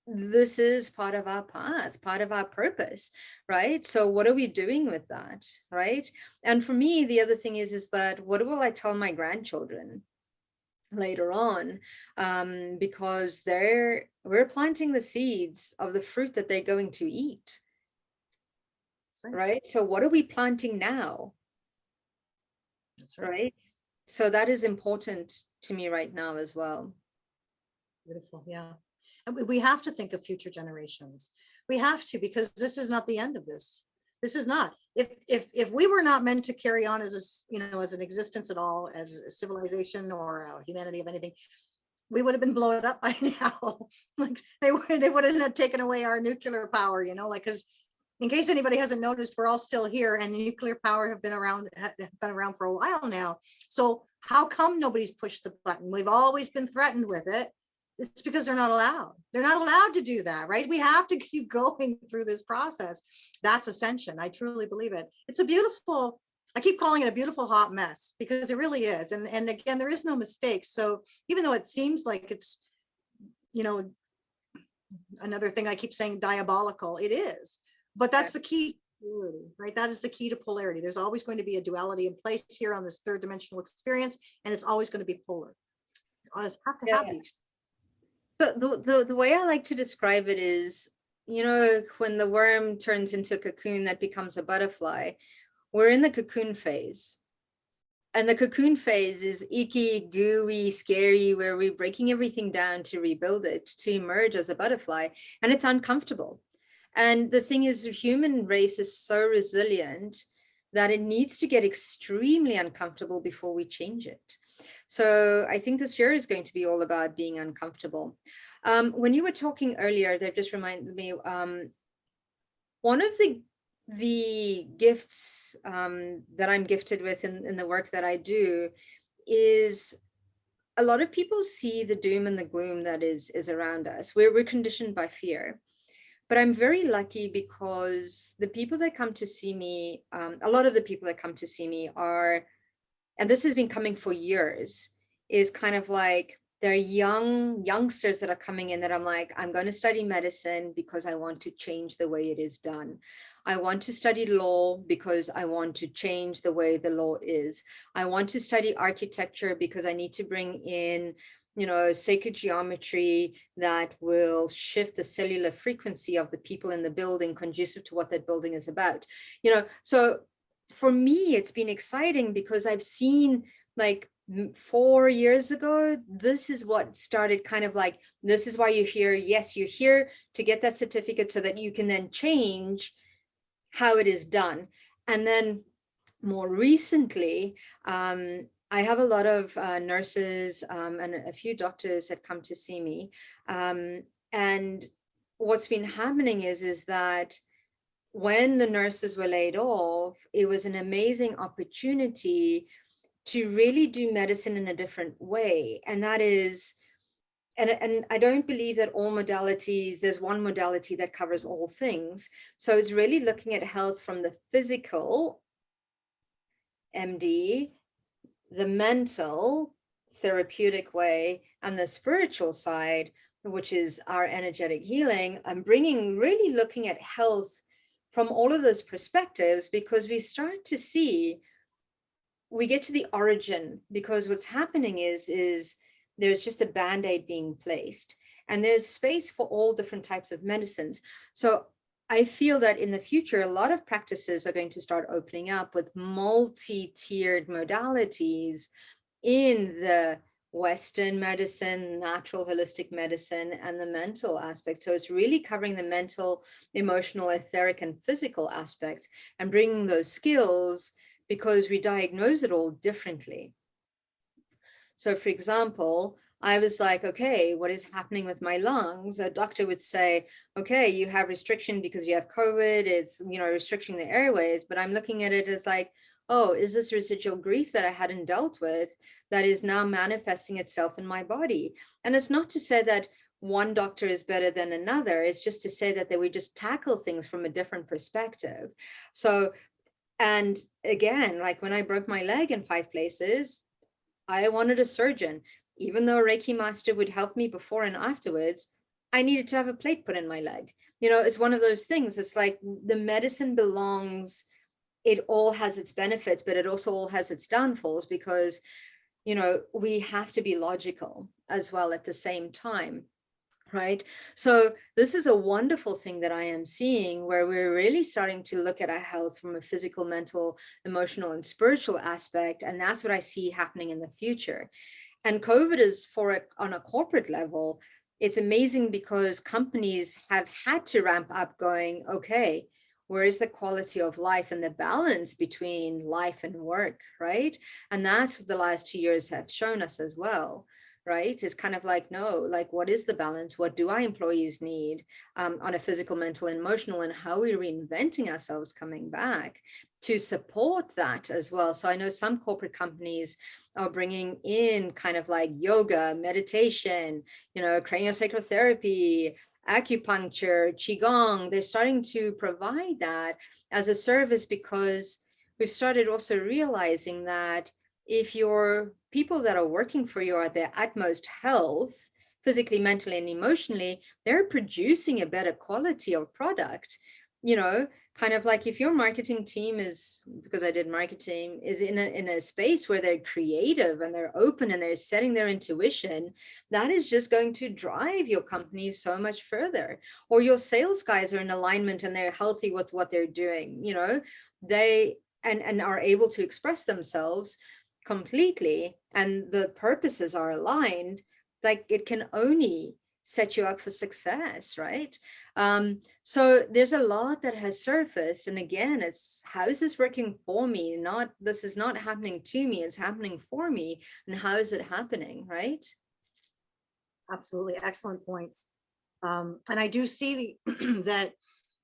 this is part of our path, part of our purpose, right? So what are we doing with that, right? And for me, the other thing is that what will I tell my grandchildren later on, because we're planting the seeds of the fruit that they're going to eat. That's right. So what are we planting now? That's right. So that is important to me right now as well. Beautiful. Yeah. And we have to think of future generations. We have to, because this is not the end of this. This is not. If we were not meant to carry on as as an existence at all, as a civilization or humanity of anything, we would have been blown up by now. Like they wouldn't have taken away our nuclear power, like, because in case anybody hasn't noticed, we're all still here, and nuclear power have been around for a while now. So how come nobody's pushed the button? We've always been threatened with it. It's because they're not allowed. They're not allowed to do that, right? We have to keep going through this process. That's ascension. I truly believe it. It's a beautiful, I keep calling it a beautiful hot mess, because it really is. And again, there is no mistake. So even though it seems like it's, another thing I keep saying, diabolical, it is. But that's the key, right? That is the key to polarity. There's always going to be a duality in place here on this third dimensional experience, and it's always going to be polar. You always have to have these. The way I like to describe it is, when the worm turns into a cocoon that becomes a butterfly, we're in the cocoon phase. And the cocoon phase is icky, gooey, scary, where we're breaking everything down to rebuild it, to emerge as a butterfly. And it's uncomfortable. And the thing is, the human race is so resilient that it needs to get extremely uncomfortable before we change it. So I think this year is going to be all about being uncomfortable. When you were talking earlier, that just reminded me, one of the gifts that I'm gifted with in the work that I do is a lot of people see the doom and the gloom that is around us. We're conditioned by fear. But I'm very lucky, because the people that come to see me, a lot of the people that come to see me are, and this has been coming for years, is kind of like, there are youngsters that are coming in that I'm like, I'm going to study medicine because I want to change the way it is done. I want to study law because I want to change the way the law is. I want to study architecture because I need to bring in, sacred geometry that will shift the cellular frequency of the people in the building conducive to what that building is about. So for me, it's been exciting because I've seen, like, 4 years ago, this is what started kind of like, this is why you're here. Yes, you're here to get that certificate so that you can then change how it is done. And then more recently, I have a lot of nurses and a few doctors that come to see me. And what's been happening is that when the nurses were laid off, it was an amazing opportunity to really do medicine in a different way. And that is, and I don't believe that all modalities, there's one modality that covers all things. So it's really looking at health from the physical, MD, the mental, therapeutic way, and the spiritual side, which is our energetic healing. I'm really looking at health from all of those perspectives, because we start to see, we get to the origin, because what's happening is there's just a band-aid being placed, and there's space for all different types of medicines. So I feel that in the future, a lot of practices are going to start opening up with multi-tiered modalities in the Western medicine, natural holistic medicine, and the mental aspect. So it's really covering the mental, emotional, etheric, and physical aspects, and bringing those skills, because we diagnose it all differently. So for example, I was like, okay, what is happening with my lungs? A doctor would say, okay, you have restriction because you have COVID. It's, restricting the airways. But I'm looking at it as like, oh, is this residual grief that I hadn't dealt with that is now manifesting itself in my body? And it's not to say that one doctor is better than another. It's just to say that we just tackle things from a different perspective. So, and again, like when I broke my leg in 5 places, I wanted a surgeon. Even though a Reiki master would help me before and afterwards, I needed to have a plate put in my leg. It's one of those things. It's like the medicine belongs, it all has its benefits, but it also all has its downfalls, because, we have to be logical as well at the same time. Right. So this is a wonderful thing that I am seeing, where we're really starting to look at our health from a physical, mental, emotional, and spiritual aspect. And that's what I see happening in the future. And COVID is, for it on a corporate level, it's amazing because companies have had to ramp up, going, okay, where is the quality of life and the balance between life and work, right? And that's what the last 2 years have shown us as well. Right? It's kind of like, no, like, what is the balance? What do our employees need on a physical, mental, and emotional, and how are we reinventing ourselves coming back to support that as well? So I know some corporate companies are bringing in kind of like yoga, meditation, craniosacral therapy, acupuncture, qigong. They're starting to provide that as a service, because we've started also realizing that if your people that are working for you are at their utmost health, physically, mentally, and emotionally, they're producing a better quality of product. Kind of like if your marketing team is, because I did marketing, is in a space where they're creative and they're open and they're setting their intuition, that is just going to drive your company so much further. Or your sales guys are in alignment and they're healthy with what they're doing, they and are able to express themselves completely, and the purposes are aligned, like it can only set you up for success, right? So there's a lot that has surfaced, and again, it's, how is this working for me? Not, this is not happening to me, it's happening for me, and how is it happening, right? Absolutely, excellent points. And I do see that,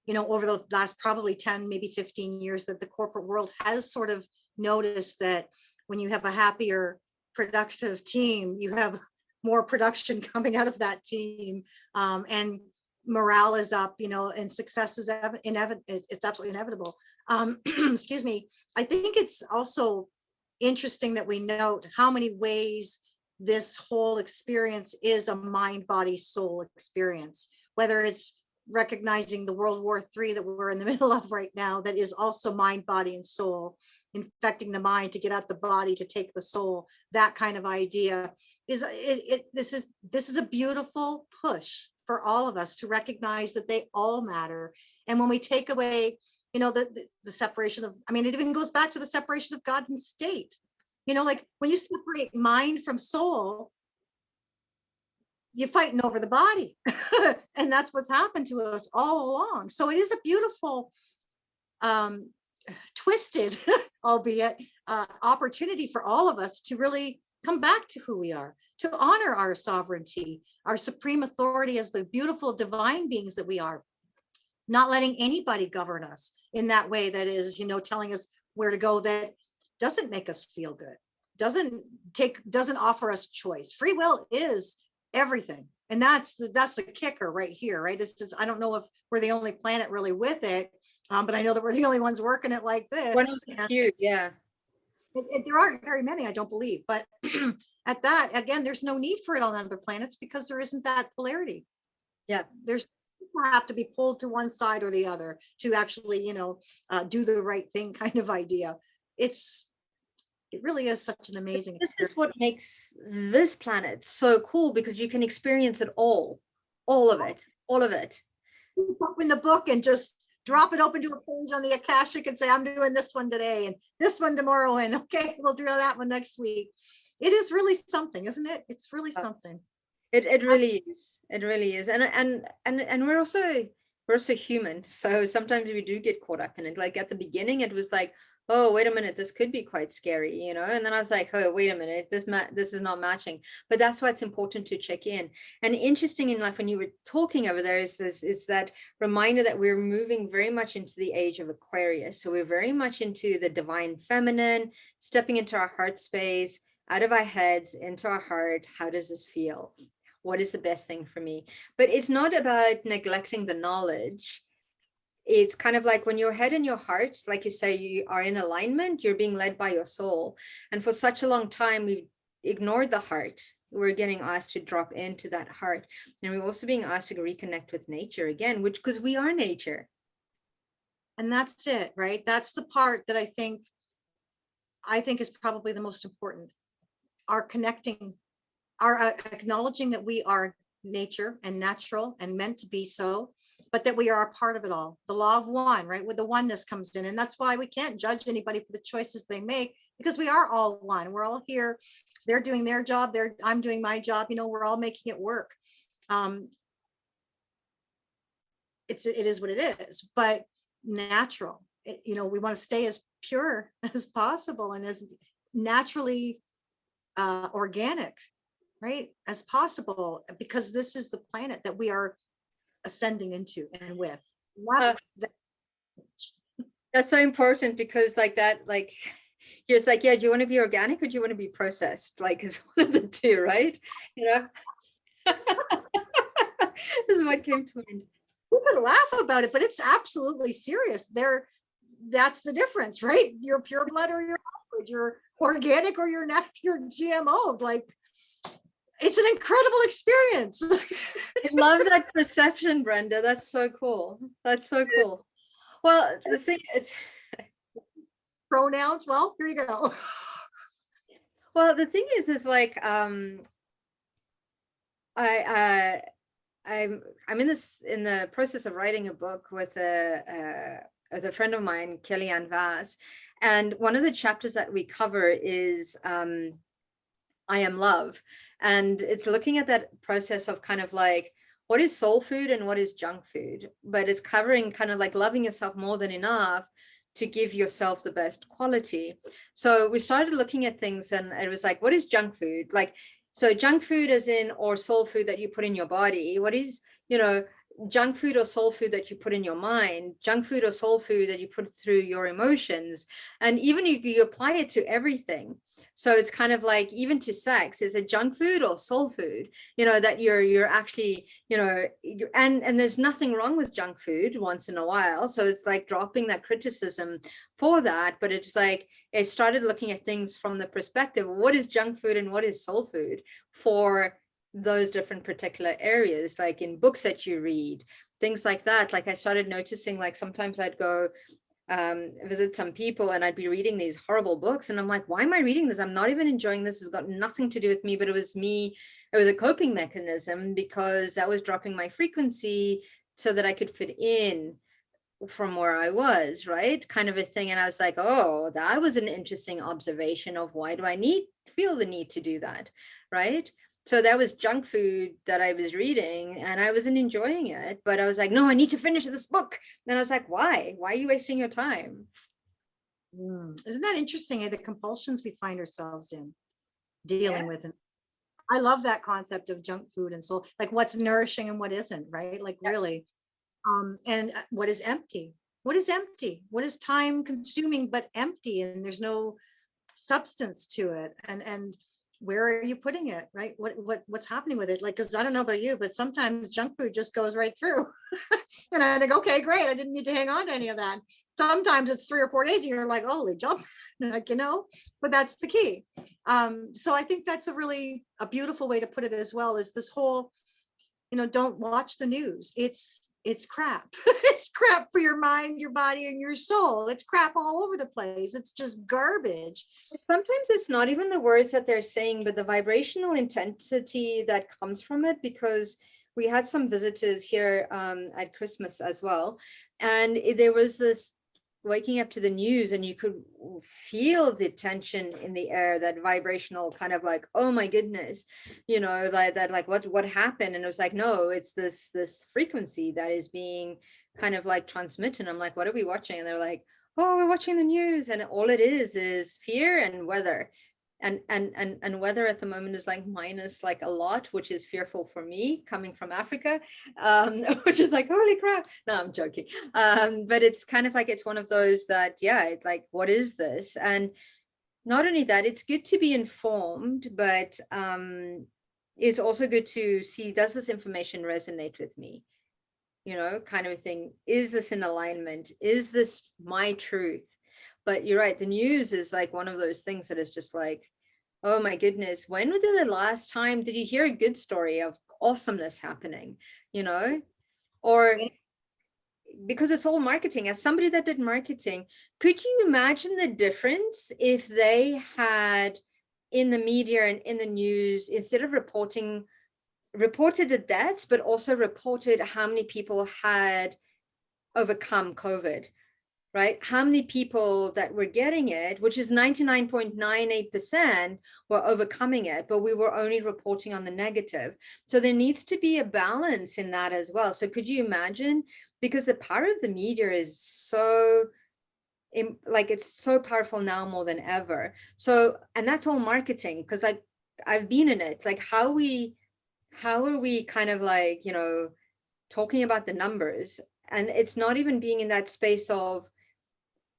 over the last probably 10, maybe 15 years, that the corporate world has sort of noticed that when you have a happier, productive team, you have more production coming out of that team, and morale is up, and success is it's absolutely inevitable. Excuse me. I think it's also interesting that we note how many ways this whole experience is a mind, body, soul experience, whether it's recognizing the World War III that we're in the middle of right now, that is also mind, body, and soul, infecting the mind to get out the body to take the soul. That kind of idea is this is a beautiful push for all of us to recognize that they all matter. And when we take away, you know, the separation of, I mean, it even goes back to the separation of God and state. You know, like when you separate mind from soul, you're fighting over the body. And that's what's happened to us all along. So it is a beautiful, twisted, albeit, opportunity for all of us to really come back to who we are, to honor our sovereignty, our supreme authority as the beautiful divine beings that we are, not letting anybody govern us in that way that is, you know, telling us where to go, that doesn't make us feel good, doesn't offer us choice. Free will is everything. And that's the kicker right here, right? It's just, I don't know if we're the only planet really with it, but I know that we're the only ones working it like this. One of the few, yeah. There aren't very many, I don't believe, but at that, again, there's no need for it on other planets because there isn't that polarity. Yeah. There's people have to be pulled to one side or the other to actually, you know, do the right thing kind of idea. It really is such an amazing This experience. is what makes this planet so cool, because you can experience it all of it. Open the book and just drop it open to a page on the Akashic and say, I'm doing this one today and this one tomorrow, and okay, we'll do that one next week. It is really something, isn't it? It's really something. It really is. It really is. And we're also human. So sometimes we do get caught up in it. Like at the beginning, it was like, oh, wait a minute, this could be quite scary, you know? And then I was like, oh, wait a minute, this is not matching. But that's why it's important to check in. And interesting enough, when you were talking over there, is that reminder that we're moving very much into the age of Aquarius. So we're very much into the divine feminine, stepping into our heart space, out of our heads, into our heart. How does this feel? What is the best thing for me? But it's not about neglecting the knowledge. It's kind of like when your head and your heart, like you say, you are in alignment, you're being led by your soul. And for such a long time, we've ignored the heart. We're getting asked to drop into that heart. And we're also being asked to reconnect with nature again, because we are nature. And that's it, right? That's the part that I think is probably the most important. Our connecting, our acknowledging that we are nature and natural and meant to be so, but that we are a part of it all. The law of one, right? With the oneness comes in. And that's why we can't judge anybody for the choices they make, because we are all one. We're all here. They're doing their job. I'm doing my job. You know, we're all making it work. It is what it is, but natural. You know, we want to stay as pure as possible and as naturally organic, right, as possible, because this is the planet that we are ascending into and with. That's so important, because like you're just like, yeah, do you want to be organic or do you want to be processed? Like, it's one of the two, right? You know. This is what came to mind. We can laugh about it, but it's absolutely serious. That's the difference, right? You're pure blood or you're hybrid, you're organic or you're not, you're GMO. Like, it's an incredible experience. I love that perception, Brenda. That's so cool. That's so cool. Well, the thing is, pronouns. Well, here you go. Well, the thing is like, I'm in the process of writing a book with a friend of mine, Kellyanne Vass, and one of the chapters that we cover is I am love. And it's looking at that process of kind of like, what is soul food and what is junk food? But it's covering kind of like loving yourself more than enough to give yourself the best quality. So we started looking at things, and it was like, what is junk food? Like, so junk food as in, or soul food that you put in your body. What is, you know, junk food or soul food that you put in your mind, junk food or soul food that you put through your emotions. And even you apply it to everything. So it's kind of like, even to sex, is it junk food or soul food? That you're actually, and there's nothing wrong with junk food once in a while. So it's like dropping that criticism for that. But it's like, I started looking at things from the perspective of what is junk food and what is soul food for those different particular areas, like in books that you read, things like that. Like I started noticing, like sometimes I'd go visit some people and I'd be reading these horrible books and I'm like, why am I reading this? I'm not even enjoying this. It's got nothing to do with me, but it was a coping mechanism, because that was dropping my frequency so that I could fit in from where I was, right? Kind of a thing. And I was like, oh, that was an interesting observation of why do I feel the need to do that, right? So that was junk food that I was reading and I wasn't enjoying it, but I was like, no, I need to finish this book. And I was like, why are you wasting your time? Isn't that interesting? The compulsions we find ourselves in dealing with. And I love that concept of junk food and soul, like what's nourishing and what isn't, right? Like really. And what is empty? What is empty? What is time consuming but empty, and there's no substance to it? And where are you putting it, right? What's happening with it? Like, because I don't know about you, but sometimes junk food just goes right through. And I think, okay, great, I didn't need to hang on to any of that. Sometimes it's 3 or 4 days and you're like, holy jump. Like, but that's the key. So I think that's a beautiful way to put it as well, is this whole, don't watch the news. It's crap. It's crap for your mind, your body, and your soul. It's crap all over the place. It's just garbage. Sometimes it's not even the words that they're saying, but the vibrational intensity that comes from it, because we had some visitors here at Christmas as well. And there was this waking up to the news and you could feel the tension in the air, that vibrational kind of like, oh my goodness, like what happened? And it was like, no, it's this frequency that is being kind of like transmitted. I'm like, what are we watching? And they're like, oh, we're watching the news, and all it is fear and weather. And weather at the moment is like minus like a lot, which is fearful for me coming from Africa, which is like, holy crap. No, I'm joking. But it's kind of like, it's one of those that, it's like, what is this? And not only that, it's good to be informed, but it's also good to see, does this information resonate with me? Kind of a thing. Is this in alignment? Is this my truth? But you're right, the news is like one of those things that is just like, oh my goodness, when was the last time did you hear a good story of awesomeness happening? Or because it's all marketing. As somebody that did marketing, could you imagine the difference if they had in the media and in the news, instead of reported the deaths, but also reported how many people had overcome COVID? Right? How many people that were getting it, which is 99.98%, were overcoming it, but we were only reporting on the negative. So there needs to be a balance in that as well. So could you imagine? Because the power of the media is so, like, it's so powerful now more than ever. So, and that's all marketing, because like I've been in it. Like, how are we kind of like, talking about the numbers? And it's not even being in that space of,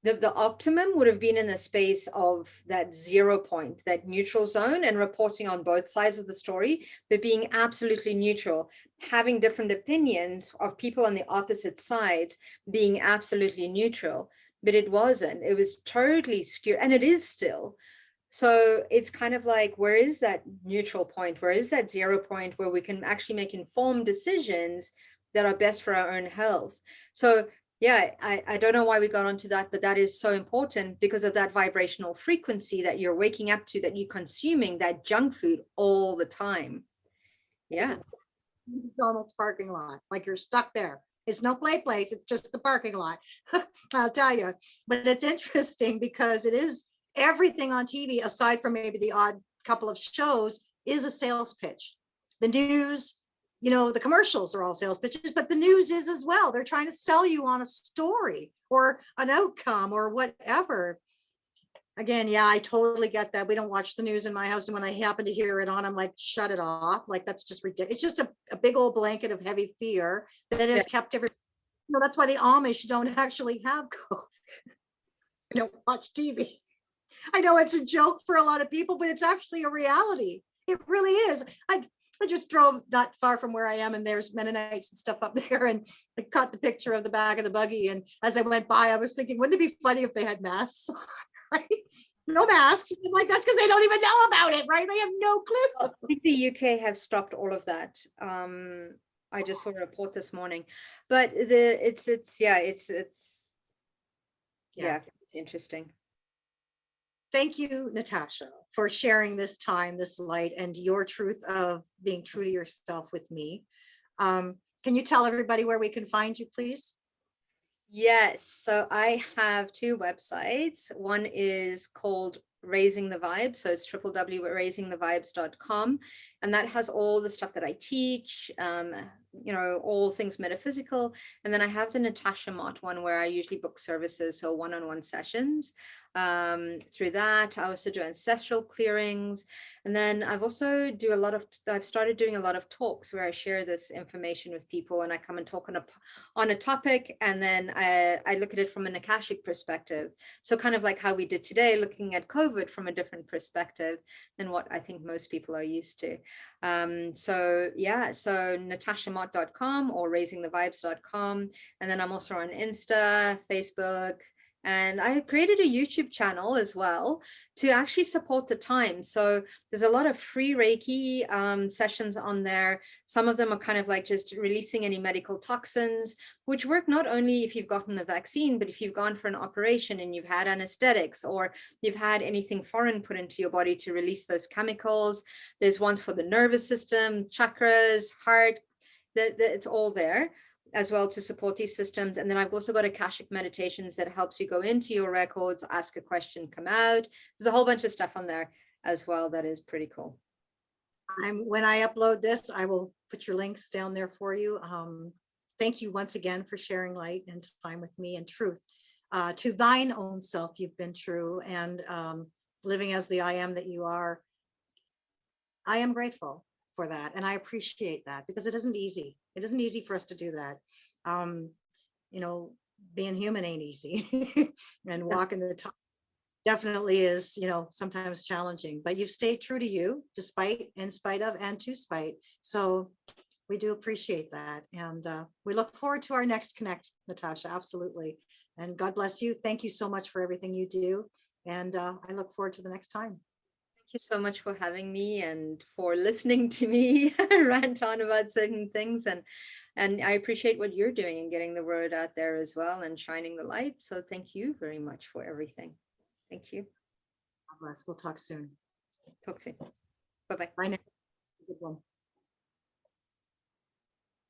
the optimum would have been in the space of that 0 point, that neutral zone, and reporting on both sides of the story, but being absolutely neutral, having different opinions of people on the opposite sides, being absolutely neutral. But it wasn't. It was totally skewed, and it is still. So it's kind of like, where is that neutral point? Where is that 0 point where we can actually make informed decisions that are best for our own health? So yeah, I don't know why we got onto that, but that is so important because of that vibrational frequency that you're waking up to, that you're consuming that junk food all the time. Yeah. McDonald's parking lot, like you're stuck there. It's no play place, it's just the parking lot. I'll tell you. But it's interesting because it is everything on TV, aside from maybe the odd couple of shows, is a sales pitch. The news, the commercials are all sales pitches, but the news is as well. They're trying to sell you on a story or an outcome or whatever. Again, yeah, I totally get that. We don't watch the news in my house. And when I happen to hear it on, I'm like, shut it off. Like, that's just ridiculous. It's just a big old blanket of heavy fear that has kept every, that's why the Amish don't actually have COVID. They don't watch TV. I know it's a joke for a lot of people, but it's actually a reality. It really is. I just drove not far from where I am, and there's Mennonites and stuff up there, and I caught the picture of the back of the buggy. And as I went by, I was thinking, wouldn't it be funny if they had masks? Right? No masks. I'm like, that's because they don't even know about it, right? They have no clue. I think the UK have stopped all of that. I just saw a report this morning, but it's interesting. Thank you, Natasha, for sharing this time, this light, and your truth of being true to yourself with me. Can you tell everybody where we can find you, please? Yes, so I have two websites. One is called Raising the Vibe, so it's www.raisingthevibes.com, and that has all the stuff that I teach, all things metaphysical. And then I have the Natasha Mott one, where I usually book services, so one-on-one sessions. Through that, I also do ancestral clearings, and then I've started doing a lot of talks where I share this information with people, and I come and talk on a topic, and then I look at it from an Akashic perspective. So kind of like how we did today, looking at COVID from a different perspective than what I think most people are used to. So natashamott.com or raisingthevibes.com, and then I'm also on Insta, Facebook. And I created a YouTube channel as well to actually support the time. So there's a lot of free Reiki sessions on there. Some of them are kind of like just releasing any medical toxins, which work not only if you've gotten the vaccine, but if you've gone for an operation and you've had anesthetics, or you've had anything foreign put into your body to release those chemicals. There's ones for the nervous system, chakras, heart, it's all there as well to support these systems. And then I've also got Akashic meditations that helps you go into your records, ask a question, come out. There's a whole bunch of stuff on there as well that is pretty cool. When I upload this, I will put your links down there for you. Thank you once again for sharing light and time with me and truth. To thine own self, you've been true, and living as the I am that you are. I am grateful for that, and I appreciate that, because it isn't easy. It isn't easy for us to do that. Being human ain't easy, and walking the talk definitely is, sometimes challenging, but you've stayed true to you, despite, in spite of, and to spite. So we do appreciate that. And we look forward to our next connect, Natasha, absolutely. And God bless you. Thank you so much for everything you do. And I look forward to the next time. Thank you so much for having me and for listening to me rant on about certain things. And I appreciate what you're doing and getting the word out there as well and shining the light. So thank you very much for everything. Thank you. God bless. We'll talk soon. Talk soon. Bye-bye. Bye now. Good one.